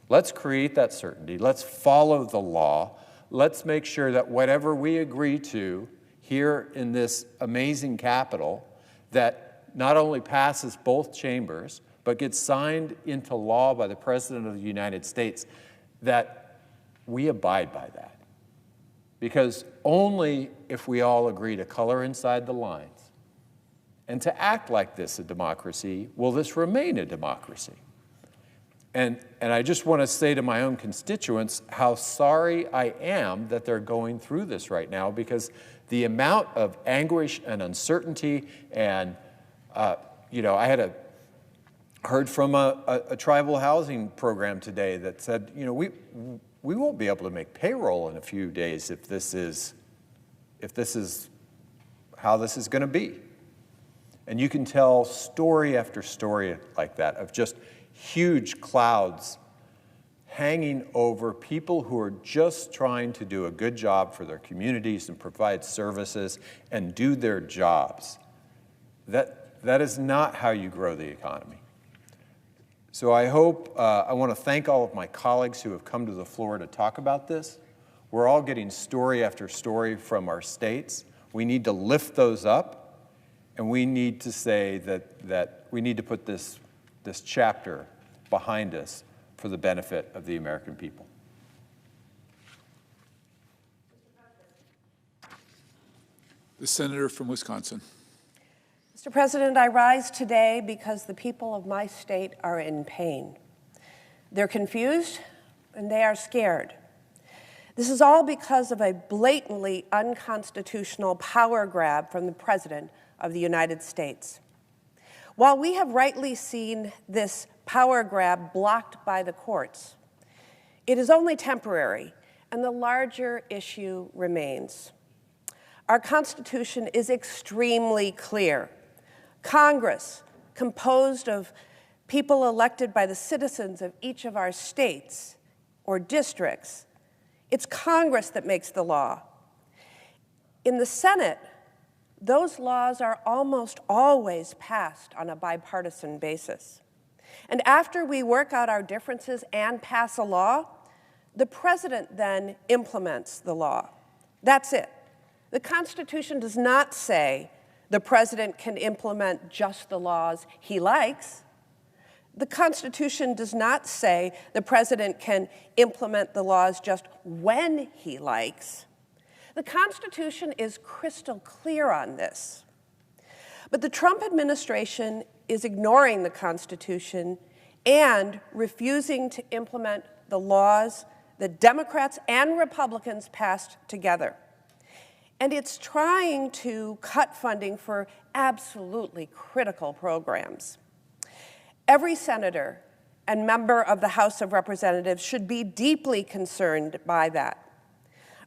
Let's create that certainty. Let's follow the law. Let's make sure that whatever we agree to here in this amazing Capitol, that not only passes both chambers, but gets signed into law by the President of the United States, that we abide by that. Because only if we all agree to color inside the lines and to act like this a democracy will this remain a democracy. And I just want to say to my own constituents how sorry I am that they're going through this right now, because the amount of anguish and uncertainty and, I had heard from a tribal housing program today that said, we won't be able to make payroll in a few days if this is how this is going to be. And you can tell story after story like that of just huge clouds hanging over people who are just trying to do a good job for their communities and provide services and do their jobs. That is not how you grow the economy. So I want to thank all of my colleagues who have come to the floor to talk about this. We're all getting story after story from our states. We need to lift those up, and we need to say that we need to put this chapter behind us for the benefit of the American people. The senator from Wisconsin. Mr. President, I rise today because the people of my state are in pain. They're confused and they are scared. This is all because of a blatantly unconstitutional power grab from the President of the United States. While we have rightly seen this power grab blocked by the courts, it is only temporary, and the larger issue remains. Our Constitution is extremely clear. Congress, composed of people elected by the citizens of each of our states or districts, it's Congress that makes the law. In the Senate, those laws are almost always passed on a bipartisan basis. And after we work out our differences and pass a law, the president then implements the law. That's it. The Constitution does not say the president can implement just the laws he likes. The Constitution does not say the president can implement the laws just when he likes. The Constitution is crystal clear on this. But the Trump administration is ignoring the Constitution and refusing to implement the laws that Democrats and Republicans passed together. And it's trying to cut funding for absolutely critical programs. Every senator and member of the House of Representatives should be deeply concerned by that.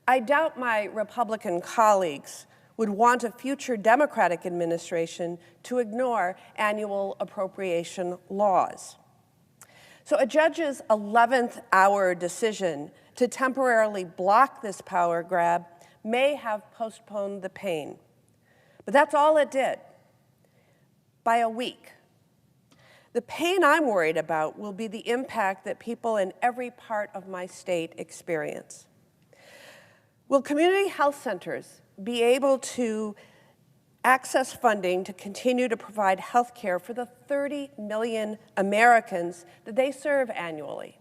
I doubt my Republican colleagues would want a future Democratic administration to ignore annual appropriation laws. So a judge's 11th hour decision to temporarily block this power grab may have postponed the pain. But that's all it did, by a week. The pain I'm worried about will be the impact that people in every part of my state experience. Will community health centers be able to access funding to continue to provide health care for the 30 million Americans that they serve annually?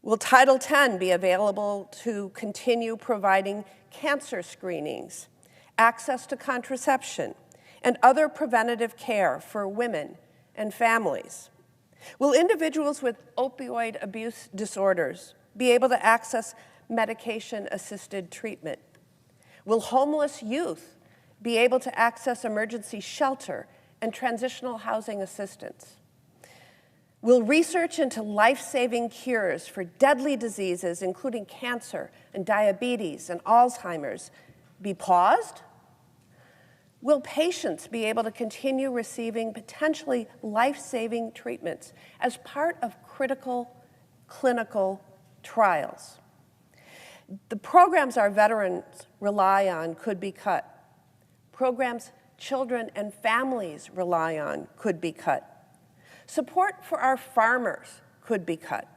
Will Title X be available to continue providing cancer screenings, access to contraception, and other preventative care for women and families? Will individuals with opioid abuse disorders be able to access medication-assisted treatment? Will homeless youth be able to access emergency shelter and transitional housing assistance? Will research into life-saving cures for deadly diseases, including cancer and diabetes and Alzheimer's, be paused? Will patients be able to continue receiving potentially life-saving treatments as part of critical clinical trials? The programs our veterans rely on could be cut. Programs children and families rely on could be cut. Support for our farmers could be cut.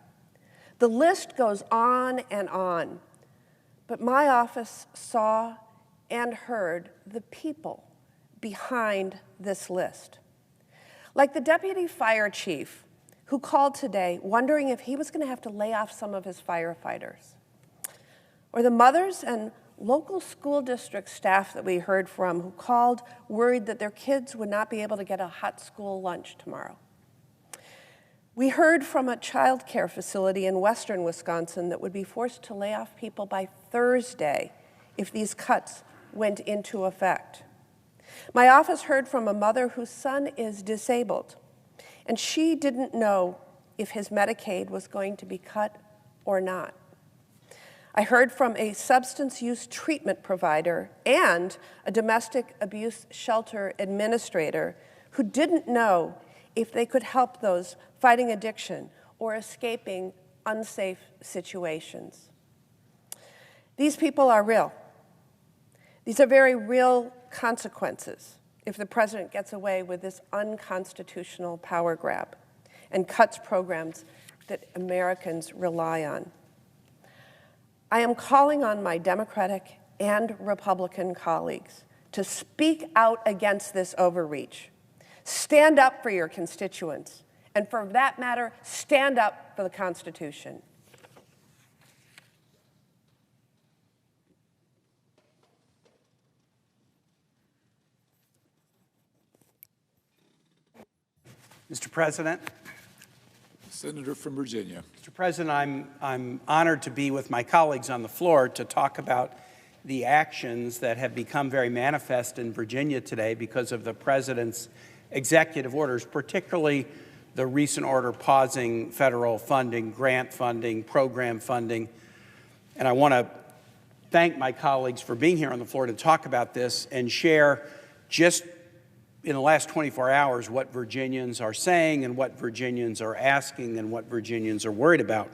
The list goes on and on. But my office saw and heard the people behind this list. Like the deputy fire chief who called today wondering if he was going to have to lay off some of his firefighters. Or the mothers and local school district staff that we heard from who called worried that their kids would not be able to get a hot school lunch tomorrow. We heard from a child care facility in western Wisconsin that would be forced to lay off people by Thursday if these cuts went into effect. My office heard from a mother whose son is disabled, and she didn't know if his Medicaid was going to be cut or not. I heard from a substance use treatment provider and a domestic abuse shelter administrator who didn't know if they could help those fighting addiction or escaping unsafe situations. These people are real. These are very real consequences if the president gets away with this unconstitutional power grab and cuts programs that Americans rely on. I am calling on my Democratic and Republican colleagues to speak out against this overreach. Stand up for your constituents, and for that matter, stand up for the Constitution. Mr. President. Senator from Virginia. Mr. President, I'm honored to be with my colleagues on the floor to talk about the actions that have become very manifest in Virginia today because of the president's executive orders, particularly the recent order pausing federal funding, grant funding, program funding. And I want to thank my colleagues for being here on the floor to talk about this and share just in the last 24 hours what Virginians are saying and what Virginians are asking and what Virginians are worried about.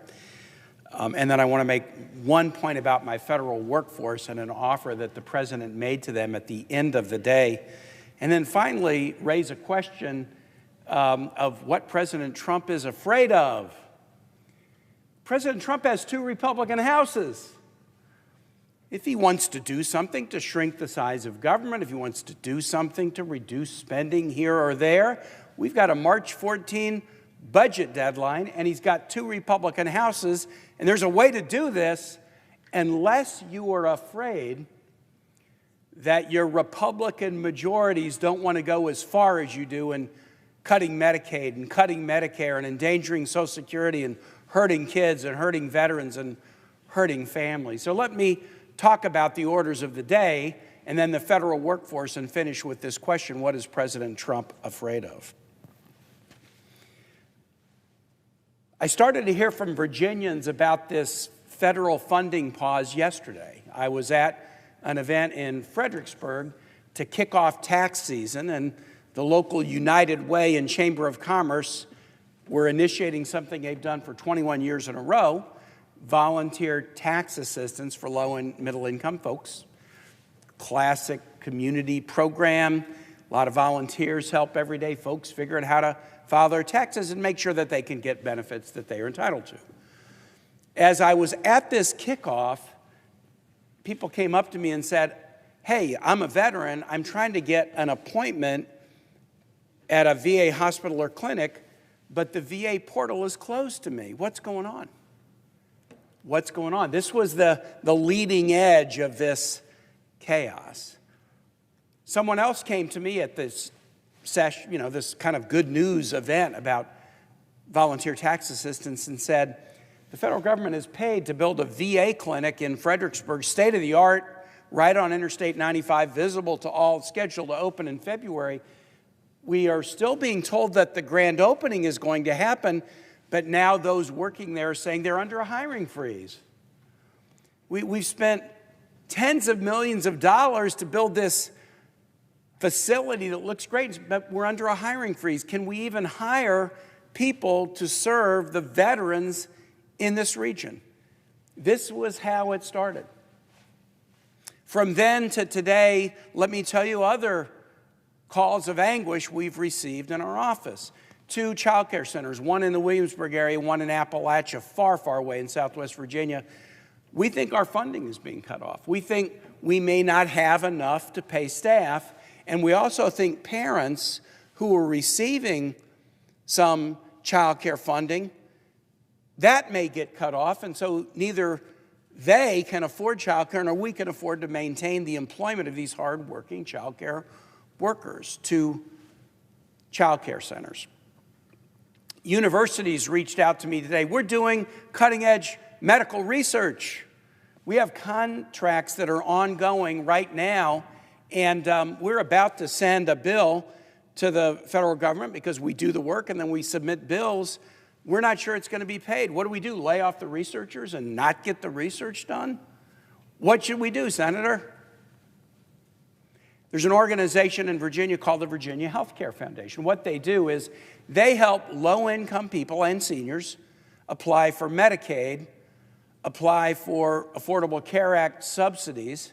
And then I want to make one point about my federal workforce and an offer that the president made to them at the end of the day. And then finally, raise a question of what President Trump is afraid of. President Trump has 2 Republican houses. If he wants to do something to shrink the size of government, if he wants to do something to reduce spending here or there, We've got a March 14 budget deadline, and he's got 2 Republican houses, and there's a way to do this unless you are afraid that your Republican majorities don't want to go as far as you do in cutting Medicaid and cutting Medicare and endangering Social Security and hurting kids and hurting veterans and hurting families. So let me talk about the orders of the day and then the federal workforce and finish with this question: what is President Trump afraid of? I started to hear from Virginians about this federal funding pause yesterday. I was at an event in Fredericksburg to kick off tax season, and the local United Way and Chamber of Commerce were initiating something they've done for 21 years in a row: volunteer tax assistance for low and middle income folks. Classic community program. A lot of volunteers help everyday folks figure out how to file their taxes and make sure that they can get benefits that they are entitled to. As I was at this kickoff, people came up to me and said, "Hey, I'm a veteran. I'm trying to get an appointment at a VA hospital or clinic, but the VA portal is closed to me. What's going on?" What's going on? This was the leading edge of this chaos. Someone else came to me at this session, this kind of good news event about volunteer tax assistance, and said, the federal government is paid to build a VA clinic in Fredericksburg, state of the art, right on Interstate 95, visible to all, scheduled to open in February. We are still being told that the grand opening is going to happen, but now those working there are saying they're under a hiring freeze. We've spent tens of millions of dollars to build this facility that looks great, but we're under a hiring freeze. Can we even hire people to serve the veterans in this region? This was how it started. From then to today, let me tell you other calls of anguish we've received in our office. 2 child care centers, one in the Williamsburg area, one in Appalachia, far, far away in Southwest Virginia. We think our funding is being cut off. We think we may not have enough to pay staff. And we also think parents who are receiving some child care funding, that may get cut off. And so neither they can afford child care nor we can afford to maintain the employment of these hardworking child care workers. To child care centers. Universities reached out to me today. We're doing cutting-edge medical research. We have contracts that are ongoing right now, and we're about to send a bill to the federal government because we do the work and then we submit bills. We're not sure it's going to be paid. What do? Lay off the researchers and not get the research done? What should we do, Senator? There's an organization in Virginia called the Virginia Healthcare Foundation. What they do is they help low-income people and seniors apply for Medicaid, apply for Affordable Care Act subsidies.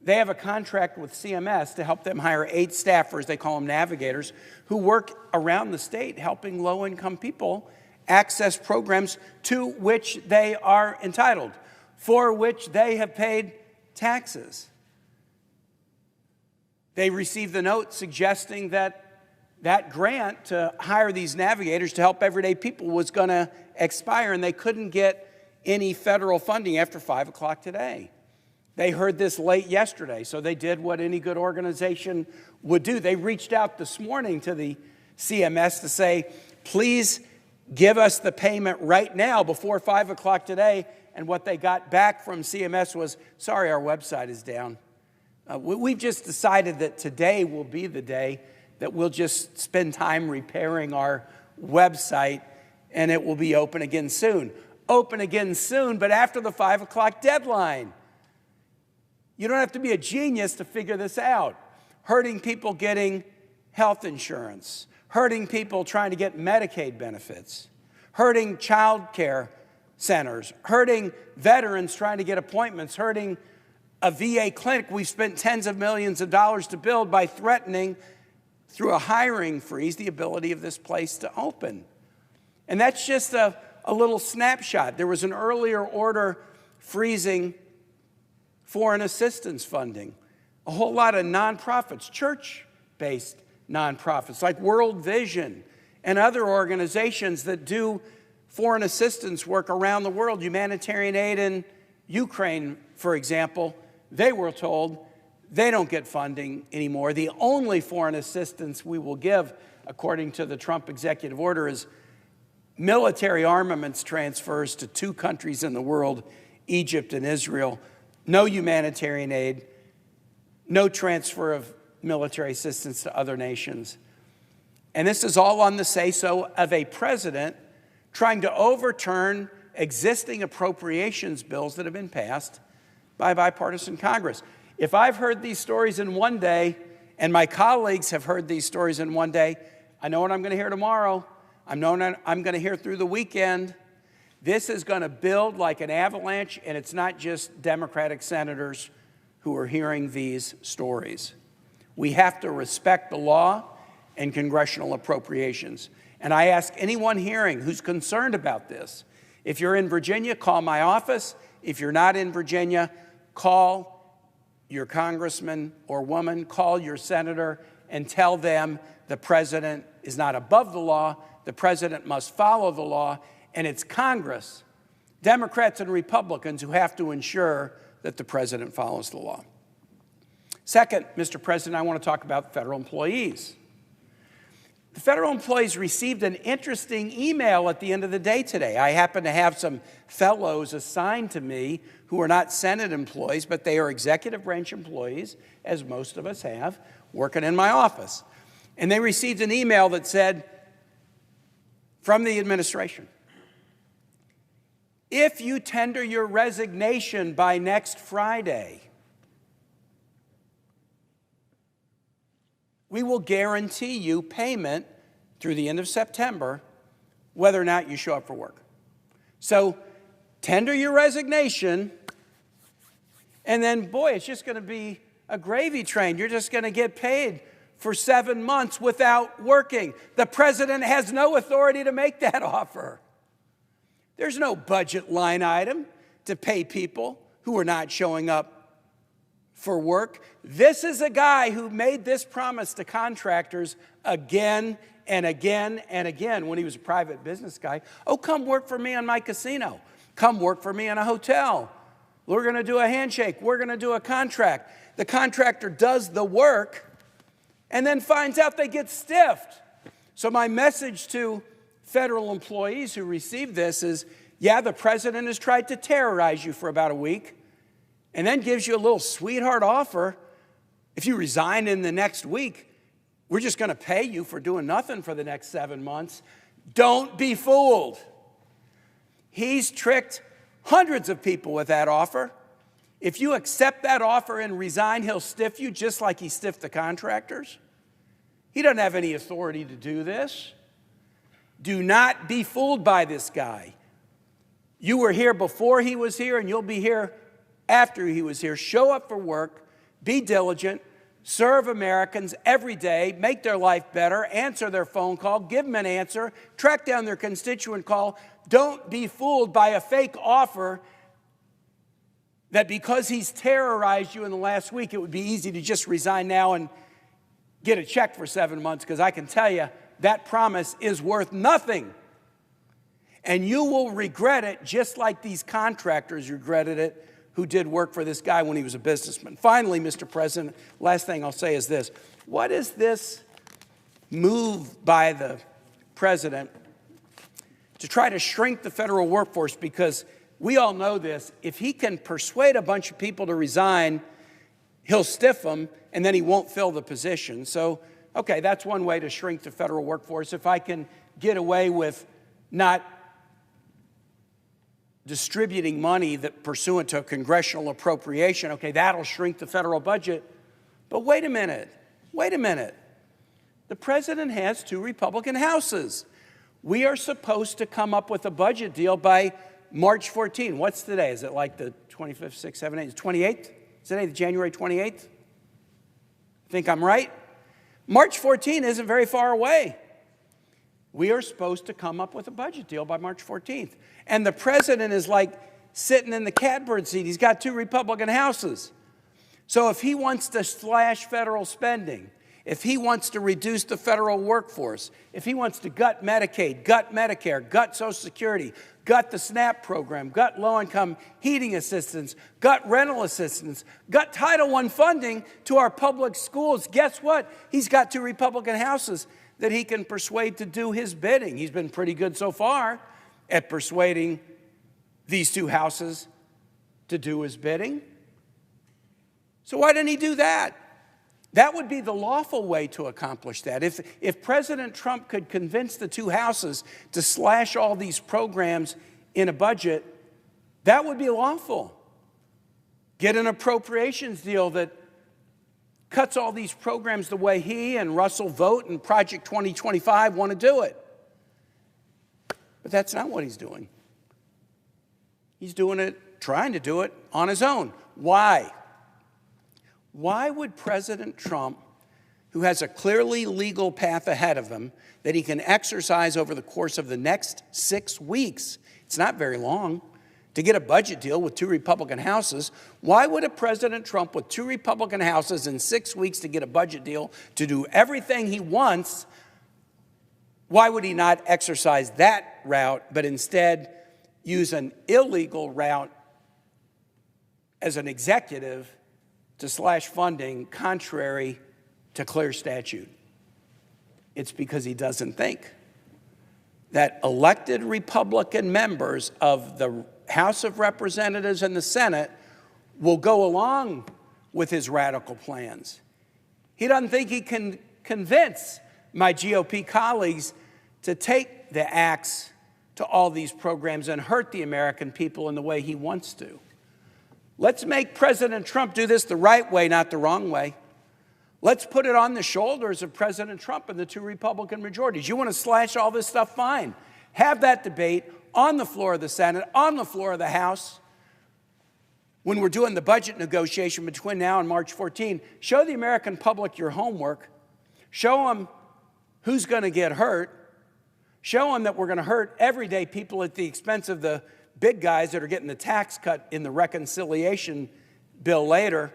They have a contract with CMS to help them hire 8 staffers, they call them navigators, who work around the state helping low-income people access programs to which they are entitled, for which they have paid taxes. They received the note suggesting that that grant to hire these navigators to help everyday people was going to expire, and they couldn't get any federal funding after 5 o'clock today. They heard this late yesterday, so they did what any good organization would do. They reached out this morning to the CMS to say, please give us the payment right now before 5 o'clock today. And what they got back from CMS was, sorry, our website is down. We've just decided that today will be the day that we'll just spend time repairing our website, and it will be open again soon. Open again soon, but after the 5 o'clock deadline. You don't have to be a genius to figure this out. Hurting people getting health insurance, hurting people trying to get Medicaid benefits, hurting child care centers, hurting veterans trying to get appointments, hurting a VA clinic we've spent tens of millions of dollars to build by threatening through a hiring freeze the ability of this place to open. And that's just a little snapshot. There was an earlier order freezing foreign assistance funding. A whole lot of nonprofits, church-based nonprofits like World Vision and other organizations that do foreign assistance work around the world. Humanitarian aid in Ukraine, for example, they were told they don't get funding anymore. The only foreign assistance we will give, according to the Trump executive order, is military armaments transfers to 2 countries in the world, Egypt and Israel. No humanitarian aid, no transfer of military assistance to other nations. And this is all on the say-so of a president trying to overturn existing appropriations bills that have been passed by a bipartisan Congress. If I've heard these stories in one day, and my colleagues have heard these stories in one day, I know what I'm going to hear tomorrow. I'm going to hear through the weekend. This is going to build like an avalanche, and it's not just Democratic senators who are hearing these stories. We have to respect the law and congressional appropriations. And I ask anyone hearing who's concerned about this, if you're in Virginia, call my office. If you're not in Virginia, call your congressman or woman, call your senator, and tell them the president is not above the law. The president must follow the law, and it's Congress, Democrats and Republicans, who have to ensure that the president follows the law. Second, Mr. President, I want to talk about federal employees. The federal employees received an interesting email at the end of the day today. I happen to have some fellows assigned to me who are not Senate employees, but they are executive branch employees, as most of us have, working in my office. And they received an email that said, from the administration, if you tender your resignation by next Friday, we will guarantee you payment through the end of September, whether or not you show up for work. So tender your resignation, and then, boy, it's just going to be a gravy train. You're just going to get paid for 7 months without working. The president has no authority to make that offer. There's no budget line item to pay people who are not showing up for work. This is a guy who made this promise to contractors again and again and again when he was a private business guy. Oh, come work for me on my casino. Come work for me in a hotel. We're going to do a handshake. We're going to do a contract. The contractor does the work and then finds out they get stiffed. So my message to federal employees who receive this is, yeah, the president has tried to terrorize you for about a week and then gives you a little sweetheart offer. If you resign in the next week, we're just going to pay you for doing nothing for the next 7 months. Don't be fooled. He's tricked hundreds of people with that offer. If you accept that offer and resign, he'll stiff you just like he stiffed the contractors. He doesn't have any authority to do this. Do not be fooled by this guy. You were here before he was here, and you'll be here after he was here. Show up for work, be diligent, serve Americans every day, make their life better, answer their phone call, give them an answer, track down their constituent call. Don't be fooled by a fake offer that because he's terrorized you in the last week, it would be easy to just resign now and get a check for 7 months, because I can tell you that promise is worth nothing. And you will regret it just like these contractors regretted it who did work for this guy when he was a businessman. Finally, Mr. President, last thing I'll say is this. What is this move by the president to try to shrink the federal workforce? Because we all know this. If he can persuade a bunch of people to resign, he'll stiff them, and then he won't fill the position. So, okay, that's one way to shrink the federal workforce. If I can get away with not distributing money that pursuant to a congressional appropriation, okay, that'll shrink the federal budget. But wait a minute. The president has 2 Republican houses. We are supposed to come up with a budget deal by March 14. What's today? Is it like the 25th, 6th, 7th, 8th, 28th? Is today the January 28th? Think I'm right? March 14 isn't very far away. We are supposed to come up with a budget deal by March 14th. And the president is like sitting in the catbird seat. He's got 2 Republican houses. So if he wants to slash federal spending, if he wants to reduce the federal workforce, if he wants to gut Medicaid, gut Medicare, gut Social Security, gut the SNAP program, gut low-income heating assistance, gut rental assistance, gut Title I funding to our public schools, guess what? He's got 2 Republican houses that he can persuade to do his bidding. He's been pretty good so far at persuading these 2 houses to do his bidding. So why didn't he do that? That would be the lawful way to accomplish that. If President Trump could convince the 2 houses to slash all these programs in a budget, that would be lawful. Get an appropriations deal that cuts all these programs the way he and Russell Vogt and Project 2025 want to do it. But that's not what he's doing. He's doing it, trying to do it on his own. Why? Why would President Trump, who has a clearly legal path ahead of him that he can exercise over the course of the next 6 weeks, it's not very long, to get a budget deal with 2 Republican houses, why would a President Trump with 2 Republican houses in 6 weeks to get a budget deal to do everything he wants, why would he not exercise that route, but instead use an illegal route as an executive to slash funding contrary to clear statute? It's because he doesn't think that elected Republican members of the House of Representatives and the Senate will go along with his radical plans. He doesn't think he can convince my GOP colleagues to take the axe to all these programs and hurt the American people in the way he wants to. Let's make President Trump do this the right way, not the wrong way. Let's put it on the shoulders of President Trump and the 2 Republican majorities. You want to slash all this stuff? Fine. Have that debate on the floor of the Senate, on the floor of the House. When we're doing the budget negotiation between now and March 14, show the American public your homework. Show them who's going to get hurt. Show them that we're going to hurt everyday people at the expense of the big guys that are getting the tax cut in the reconciliation bill later.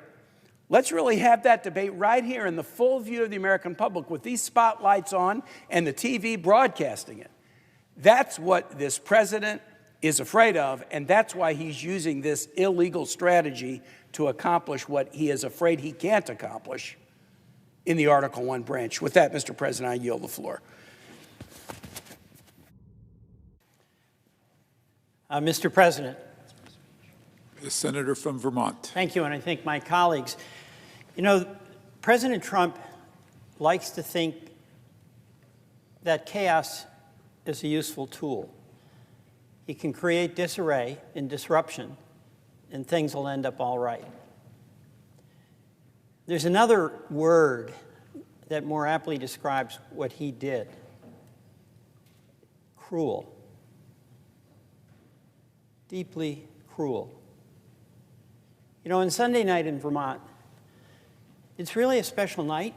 Let's really have that debate right here in the full view of the American public with these spotlights on and the TV broadcasting it. That's what this president is afraid of, and that's why he's using this illegal strategy to accomplish what he is afraid he can't accomplish in the Article I branch. With that, Mr. President, I yield the floor. Mr. President. The senator from Vermont. Thank you, and I thank my colleagues. You know, President Trump likes to think that chaos is a useful tool. He can create disarray and disruption, and things will end up all right. There's another word that more aptly describes what he did. Cruel. Deeply cruel. You know, on Sunday night in Vermont, it's really a special night.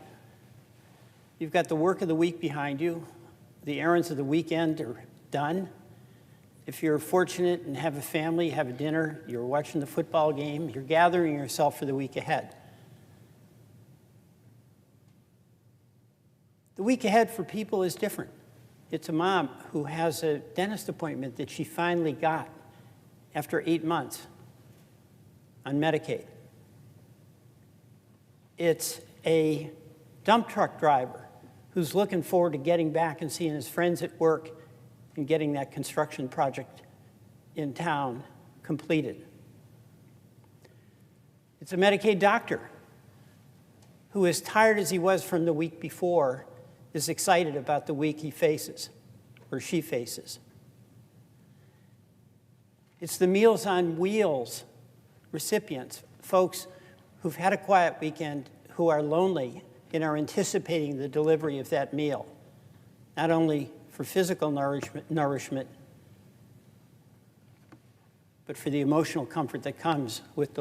You've got the work of the week behind you. The errands of the weekend are done. If you're fortunate and have a family, have a dinner, you're watching the football game, you're gathering yourself for the week ahead. The week ahead for people is different. It's a mom who has a dentist appointment that she finally got after 8 months on Medicaid. It's a dump truck driver who's looking forward to getting back and seeing his friends at work and getting that construction project in town completed. It's a Medicaid doctor who, as tired as he was from the week before, is excited about the week he faces, or she faces. It's the Meals on Wheels recipients, folks who've had a quiet weekend, who are lonely and are anticipating the delivery of that meal, not only for physical nourishment, but for the emotional comfort that comes with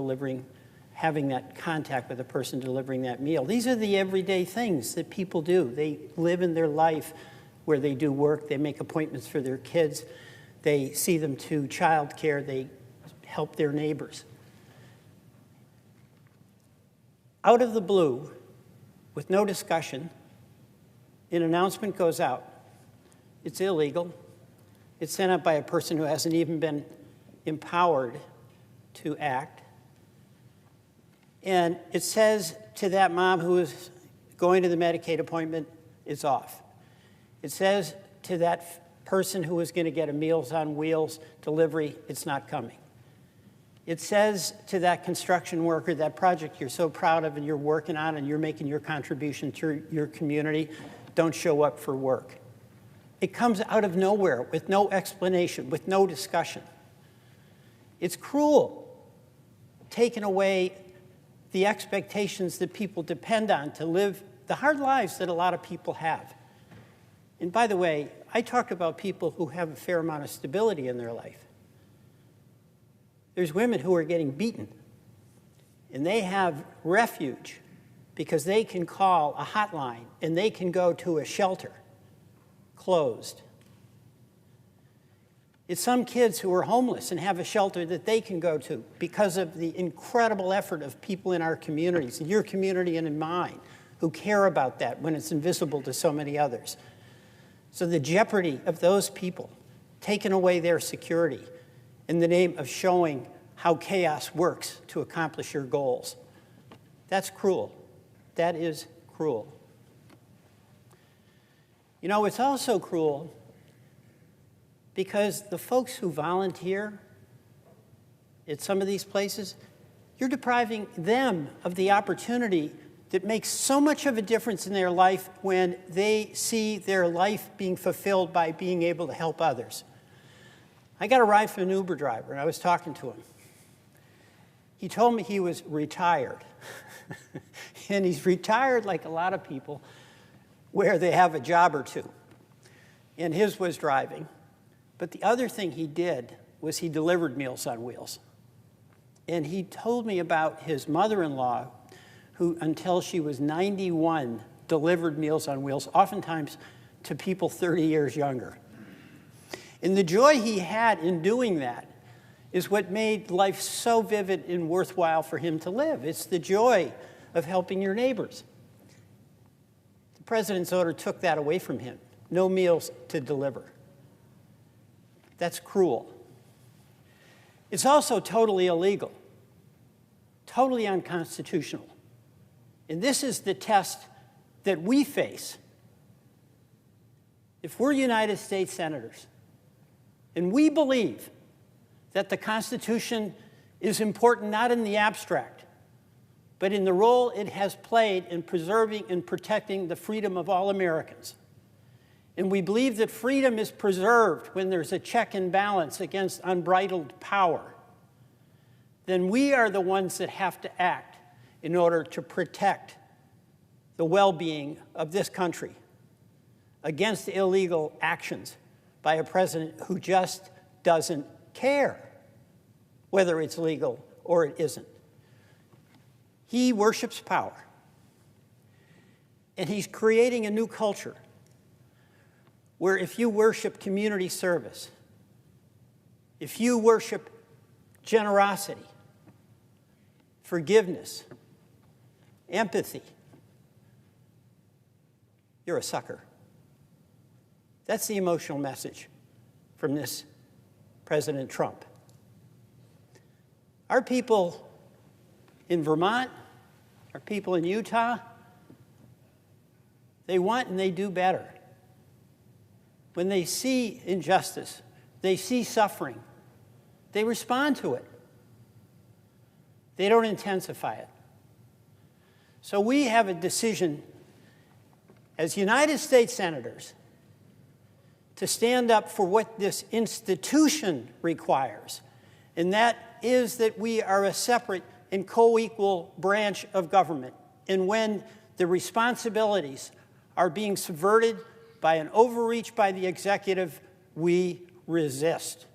having that contact with the person delivering that meal. These are the everyday things that people do. They live in their life where they do work, they make appointments for their kids, they see them to childcare, they help their neighbors. Out of the blue, with no discussion. An announcement goes out. It's illegal. It's sent out by a person who hasn't even been empowered to act. And it says to that mom who is going to the Medicaid appointment, it's off. It says to that person who is going to get a Meals on Wheels delivery, it's not coming. It says to that construction worker, that project you're so proud of and you're working on and you're making your contribution to your community, don't show up for work. It comes out of nowhere with no explanation, with no discussion. It's cruel, taking away the expectations that people depend on to live the hard lives that a lot of people have. And by the way, I talk about people who have a fair amount of stability in their life. There's women who are getting beaten, and they have refuge because they can call a hotline and they can go to a shelter, closed. It's some kids who are homeless and have a shelter that they can go to because of the incredible effort of people in our communities, in your community and in mine, who care about that when it's invisible to so many others. So the jeopardy of those people, taking away their security in the name of showing how chaos works to accomplish your goals, that's cruel. That is cruel. You know, it's also cruel because the folks who volunteer at some of these places, you're depriving them of the opportunity that makes so much of a difference in their life when they see their life being fulfilled by being able to help others. I got a ride from an Uber driver, and I was talking to him. He told me he was retired. And he's retired like a lot of people where they have a job or two. And his was driving. But the other thing he did was he delivered Meals on Wheels. And he told me about his mother-in-law, who until she was 91 delivered Meals on Wheels, oftentimes to people 30 years younger. And the joy he had in doing that is what made life so vivid and worthwhile for him to live. It's the joy of helping your neighbors. The president's order took that away from him. No meals to deliver. That's cruel. It's also totally illegal, totally unconstitutional. And this is the test that we face. If we're United States senators, and we believe that the Constitution is important not in the abstract, but in the role it has played in preserving and protecting the freedom of all Americans. And we believe that freedom is preserved when there's a check and balance against unbridled power. Then we are the ones that have to act in order to protect the well-being of this country against illegal actions by a president who just doesn't care whether it's legal or it isn't. He worships power. And he's creating a new culture where if you worship community service, if you worship generosity, forgiveness, empathy, you're a sucker. That's the emotional message from this President Trump. Our people in Vermont, our people in Utah, they want and they do better. When they see injustice, they see suffering, they respond to it. They don't intensify it. So we have a decision as United States senators to stand up for what this institution requires, and that is that we are a separate and co-equal branch of government. And when the responsibilities are being subverted by an overreach by the executive, we resist.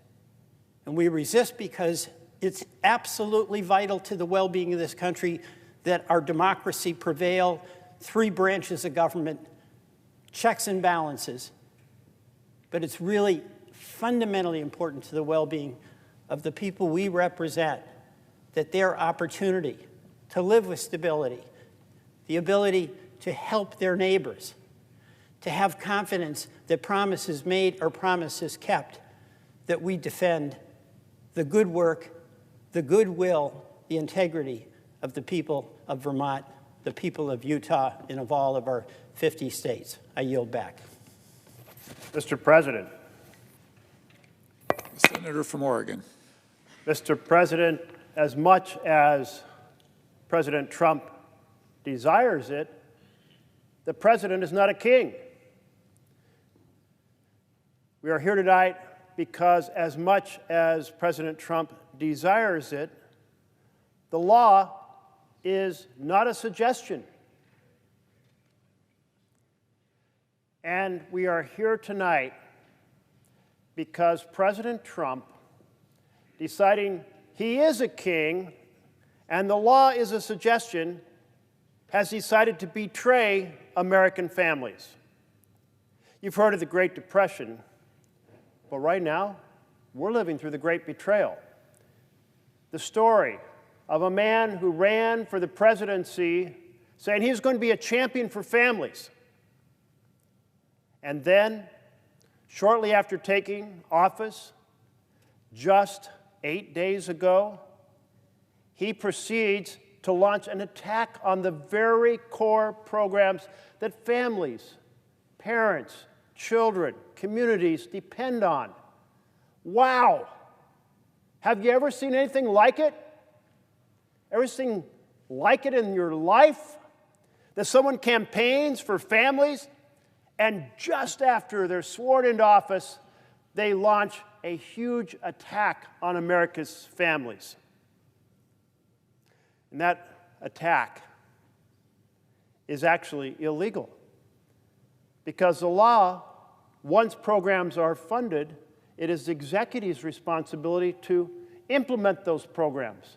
And we resist because it's absolutely vital to the well-being of this country that our democracy prevail, 3 branches of government, checks and balances. But it's really fundamentally important to the well-being of the people we represent that their opportunity to live with stability, the ability to help their neighbors, to have confidence that promises made are promises kept, that we defend the good work, the goodwill, the integrity of the people of Vermont, the people of Utah, and of all of our 50 states. I yield back. Mr. President. The senator from Oregon. Mr. President, as much as President Trump desires it, the president is not a king. We are here tonight because as much as President Trump desires it, the law is not a suggestion. And we are here tonight because President Trump, deciding he is a king and the law is a suggestion, has decided to betray American families. You've heard of the Great Depression, but right now, we're living through the Great Betrayal. The story of a man who ran for the presidency saying he was going to be a champion for families. And then, shortly after taking office, just 8 days ago, he proceeds to launch an attack on the very core programs that families, parents, children, communities depend on. Wow! Have you ever seen anything like it? Ever seen like it in your life? That someone campaigns for families and just after they're sworn into office, they launch a huge attack on America's families. And that attack is actually illegal because the law, once programs are funded, it is the executive's responsibility to implement those programs.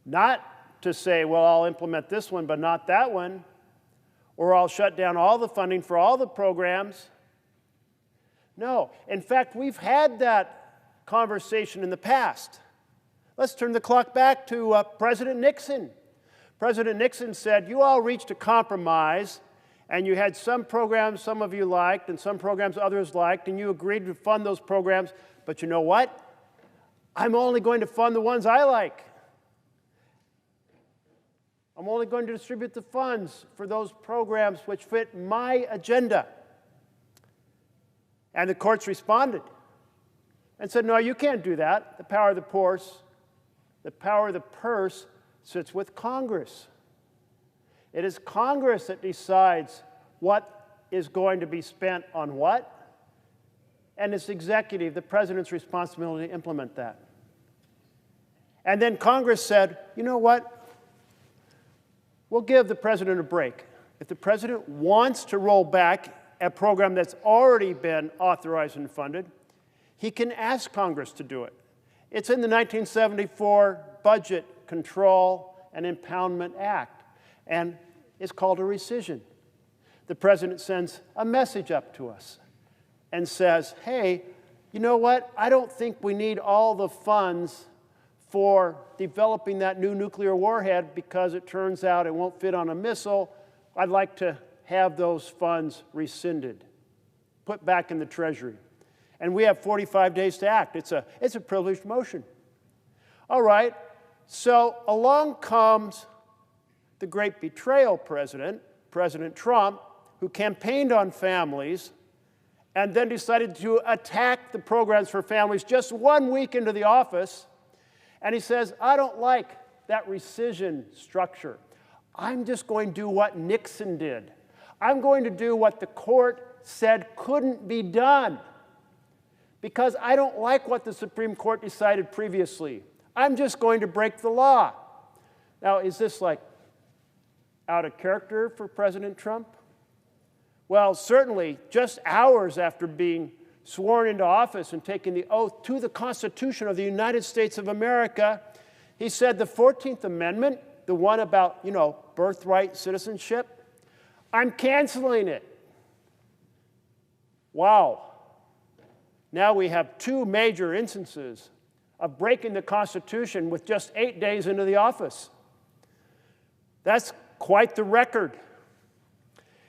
Not to say, well, I'll implement this one, but not that one, or I'll shut down all the funding for all the programs. No. In fact, we've had that conversation in the past. Let's turn the clock back to President Nixon. President Nixon said, you all reached a compromise, and you had some programs some of you liked, and some programs others liked, and you agreed to fund those programs, but you know what? I'm only going to fund the ones I like. I'm only going to distribute the funds for those programs which fit my agenda. And the courts responded and said, no, you can't do that. The power of the purse sits with Congress. It is Congress that decides what is going to be spent on what, and it's the executive, the president's responsibility to implement that. And then Congress said, you know what? We'll give the president a break. If the president wants to roll back a program that's already been authorized and funded, he can ask Congress to do it. It's in the 1974 Budget Control and Impoundment Act, and it's called a rescission. The president sends a message up to us and says, hey, you know what? I don't think we need all the funds for developing that new nuclear warhead because it turns out it won't fit on a missile. I'd like to have those funds rescinded, put back in the Treasury. And we have 45 days to act. It's a privileged motion. All right, so along comes the great betrayal president, President Trump, who campaigned on families and then decided to attack the programs for families just 1 week into the office. And he says, I don't like that rescission structure. I'm just going to do what Nixon did. I'm going to do what the court said couldn't be done because I don't like what the Supreme Court decided previously. I'm just going to break the law. Now, is this like out of character for President Trump? Well, certainly just hours after being sworn into office and taking the oath to the Constitution of the United States of America, he said the 14th Amendment, the one about, birthright citizenship, I'm canceling it. Wow. Now we have two major instances of breaking the Constitution with just 8 days into the office. That's quite the record.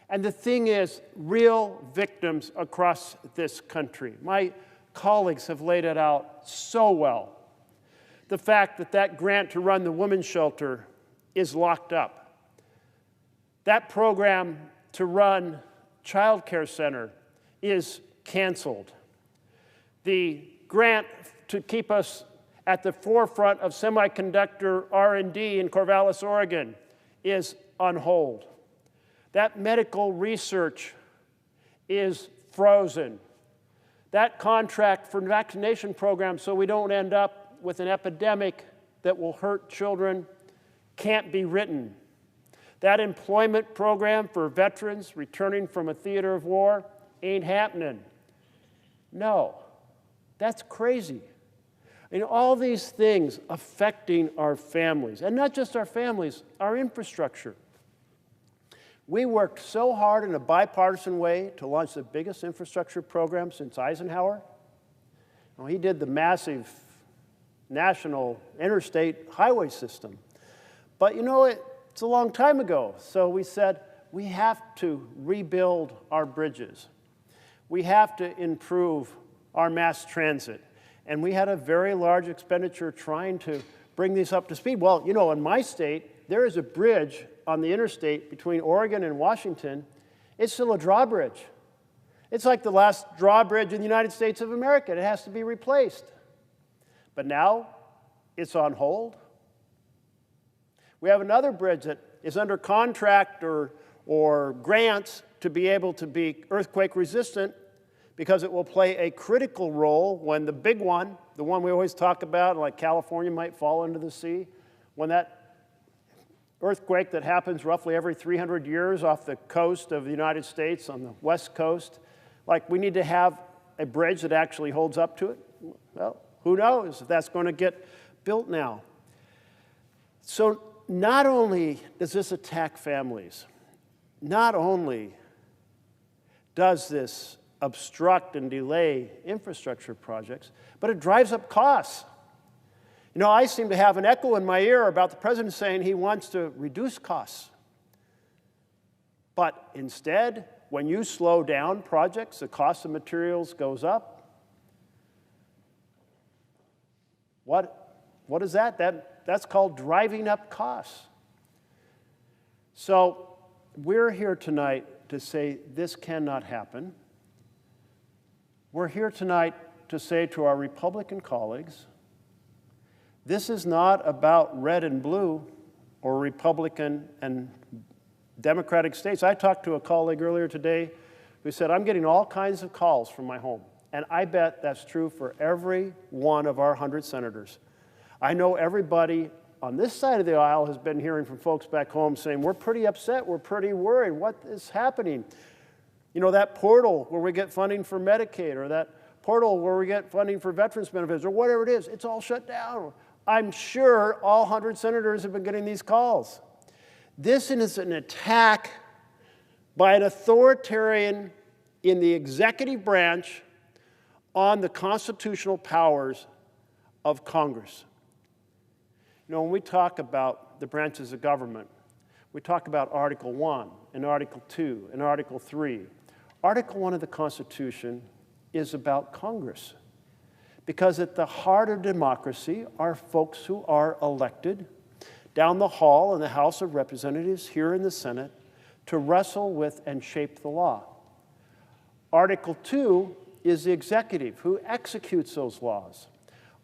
And the thing is, real victims across this country. My colleagues have laid it out so well. The fact that that grant to run the women's shelter is locked up. That program to run child care center is canceled. The grant to keep us at the forefront of semiconductor R&D in Corvallis, Oregon is on hold. That medical research is frozen. That contract for vaccination programs so we don't end up with an epidemic that will hurt children can't be written. That employment program for veterans returning from a theater of war ain't happening. No, that's crazy. I mean, all these things affecting our families, and not just our families, our infrastructure. We worked so hard in a bipartisan way to launch the biggest infrastructure program since Eisenhower. Well, he did the massive national interstate highway system. But you know, it's a long time ago. So we said, we have to rebuild our bridges. We have to improve our mass transit. And we had a very large expenditure trying to bring these up to speed. Well, you know, in my state, there is a bridge on the interstate between Oregon and Washington. It's still a drawbridge. It's like the last drawbridge in the United States of America. It has to be replaced. But now it's on hold. We have another bridge that is under contract or grants to be able to be earthquake resistant because it will play a critical role when the big one, the one we always talk about, like California might fall into the sea, when that earthquake that happens roughly every 300 years off the coast of the United States on the west coast, like we need to have a bridge that actually holds up to it. Well, who knows if that's going to get built now. So not only does this attack families, not only does this obstruct and delay infrastructure projects, but it drives up costs. You know, I seem to have an echo in my ear about the president saying he wants to reduce costs. But instead, when you slow down projects, the cost of materials goes up. What is that? That's called driving up costs. So we're here tonight to say this cannot happen. We're here tonight to say to our Republican colleagues, this is not about red and blue or Republican and Democratic states. I talked to a colleague earlier today who said, I'm getting all kinds of calls from my home. And I bet that's true for every one of our 100 senators. I know everybody on this side of the aisle has been hearing from folks back home saying, we're pretty upset, we're pretty worried, what is happening? You know, that portal where we get funding for Medicaid, or that portal where we get funding for veterans benefits, or whatever it is, it's all shut down. I'm sure all 100 senators have been getting these calls. This is an attack by an authoritarian in the executive branch on the constitutional powers of Congress. You know, when we talk about the branches of government, we talk about Article 1 and Article 2 and Article 3. Article 1 of the Constitution is about Congress, because at the heart of democracy are folks who are elected down the hall in the House of Representatives, here in the Senate, to wrestle with and shape the law. Article 2 is the executive who executes those laws.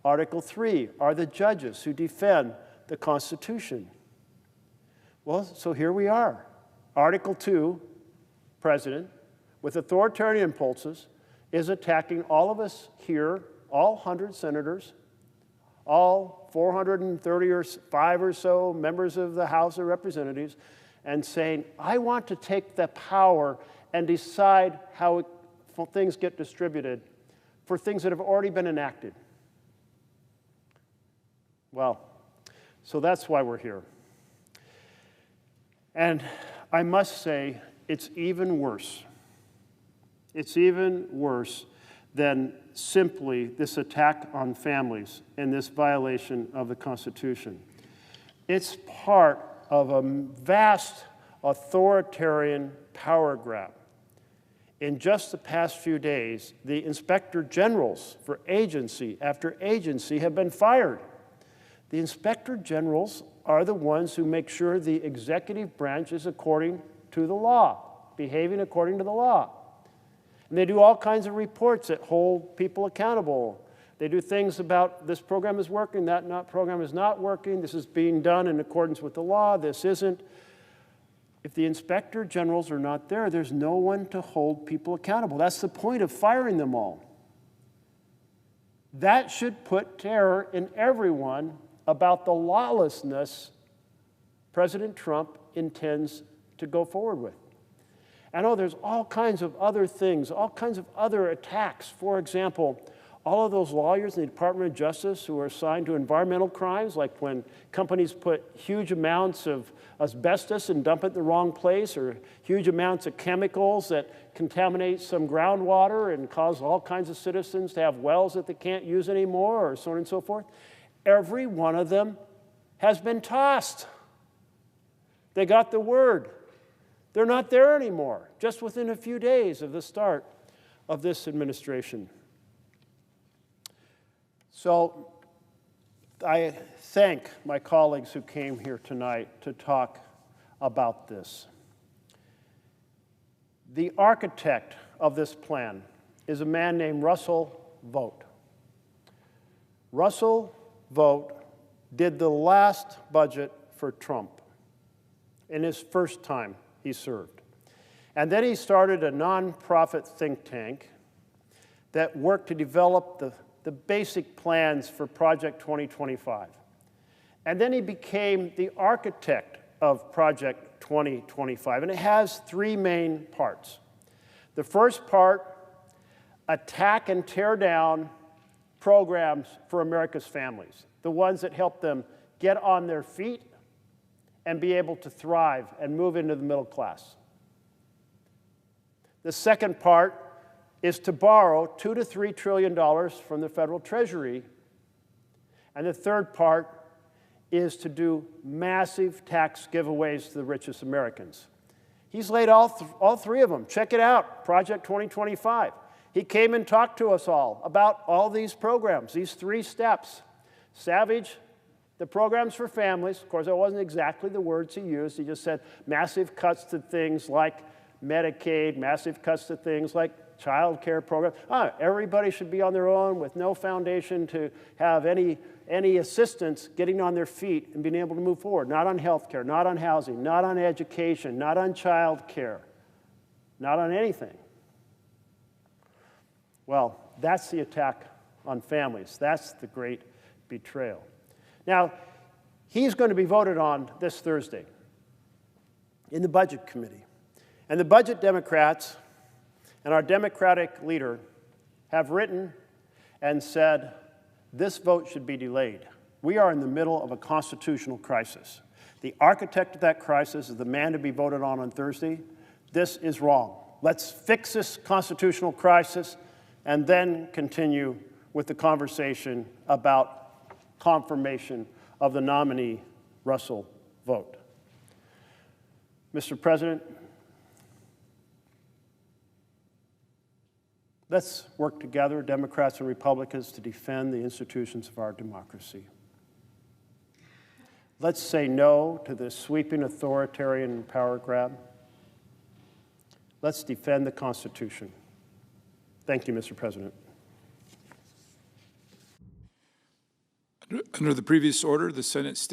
Article 3 are the judges who defend the Constitution. Well, so here we are. Article 2, President, with authoritarian impulses, is attacking all of us here, all 100 senators, all 435 or so members of the House of Representatives, and saying, I want to take the power and decide how things get distributed for things that have already been enacted. Well, so that's why we're here. And I must say, it's even worse. It's even worse than simply this attack on families and this violation of the Constitution. It's part of a vast authoritarian power grab. In just the past few days, the inspector generals for agency after agency have been fired. The inspector generals are the ones who make sure the executive branch is according to the law, behaving according to the law. And they do all kinds of reports that hold people accountable. They do things about this program is working, that program is not working, this is being done in accordance with the law, this isn't. If the inspector generals are not there, there's no one to hold people accountable. That's the point of firing them all. That should put terror in everyone about the lawlessness President Trump intends to go forward with. I know there's all kinds of other things, all kinds of other attacks. For example, all of those lawyers in the Department of Justice who are assigned to environmental crimes, like when companies put huge amounts of asbestos and dump it in the wrong place, or huge amounts of chemicals that contaminate some groundwater and cause all kinds of citizens to have wells that they can't use anymore, or so on and so forth. Every one of them has been tossed. They got the word. They're not there anymore, just within a few days of the start of this administration. So I thank my colleagues who came here tonight to talk about this. The architect of this plan is a man named Russell Vought. Russell Vought did the last budget for Trump in his first time he served. And then he started a nonprofit think tank that worked to develop the basic plans for Project 2025. And then he became the architect of Project 2025, and it has three main parts. The first part, attack and tear down programs for America's families, the ones that help them get on their feet and be able to thrive and move into the middle class. The second part is to borrow $2 to $3 trillion from the federal treasury. And the third part is to do massive tax giveaways to the richest Americans. He's laid all three of them. Check it out, Project 2025. He came and talked to us all about all these programs, these three steps. Savage, the programs for families. Of course, that wasn't exactly the words he used. He just said massive cuts to things like Medicaid, massive cuts to things like child care programs. Everybody should be on their own with no foundation to have any assistance getting on their feet and being able to move forward. Not on health care, not on housing, not on education, not on child care, not on anything. Well, that's the attack on families. That's the great betrayal. Now, he's going to be voted on this Thursday in the Budget Committee. And the Budget Democrats and our Democratic leader have written and said this vote should be delayed. We are in the middle of a constitutional crisis. The architect of that crisis is the man to be voted on Thursday. This is wrong. Let's fix this constitutional crisis and then continue with the conversation about confirmation of the nominee, Russell Vought. Mr. President, let's work together, Democrats and Republicans, to defend the institutions of our democracy. Let's say no to this sweeping authoritarian power grab. Let's defend the Constitution. Thank you, Mr. President. Under the previous order, the Senate stands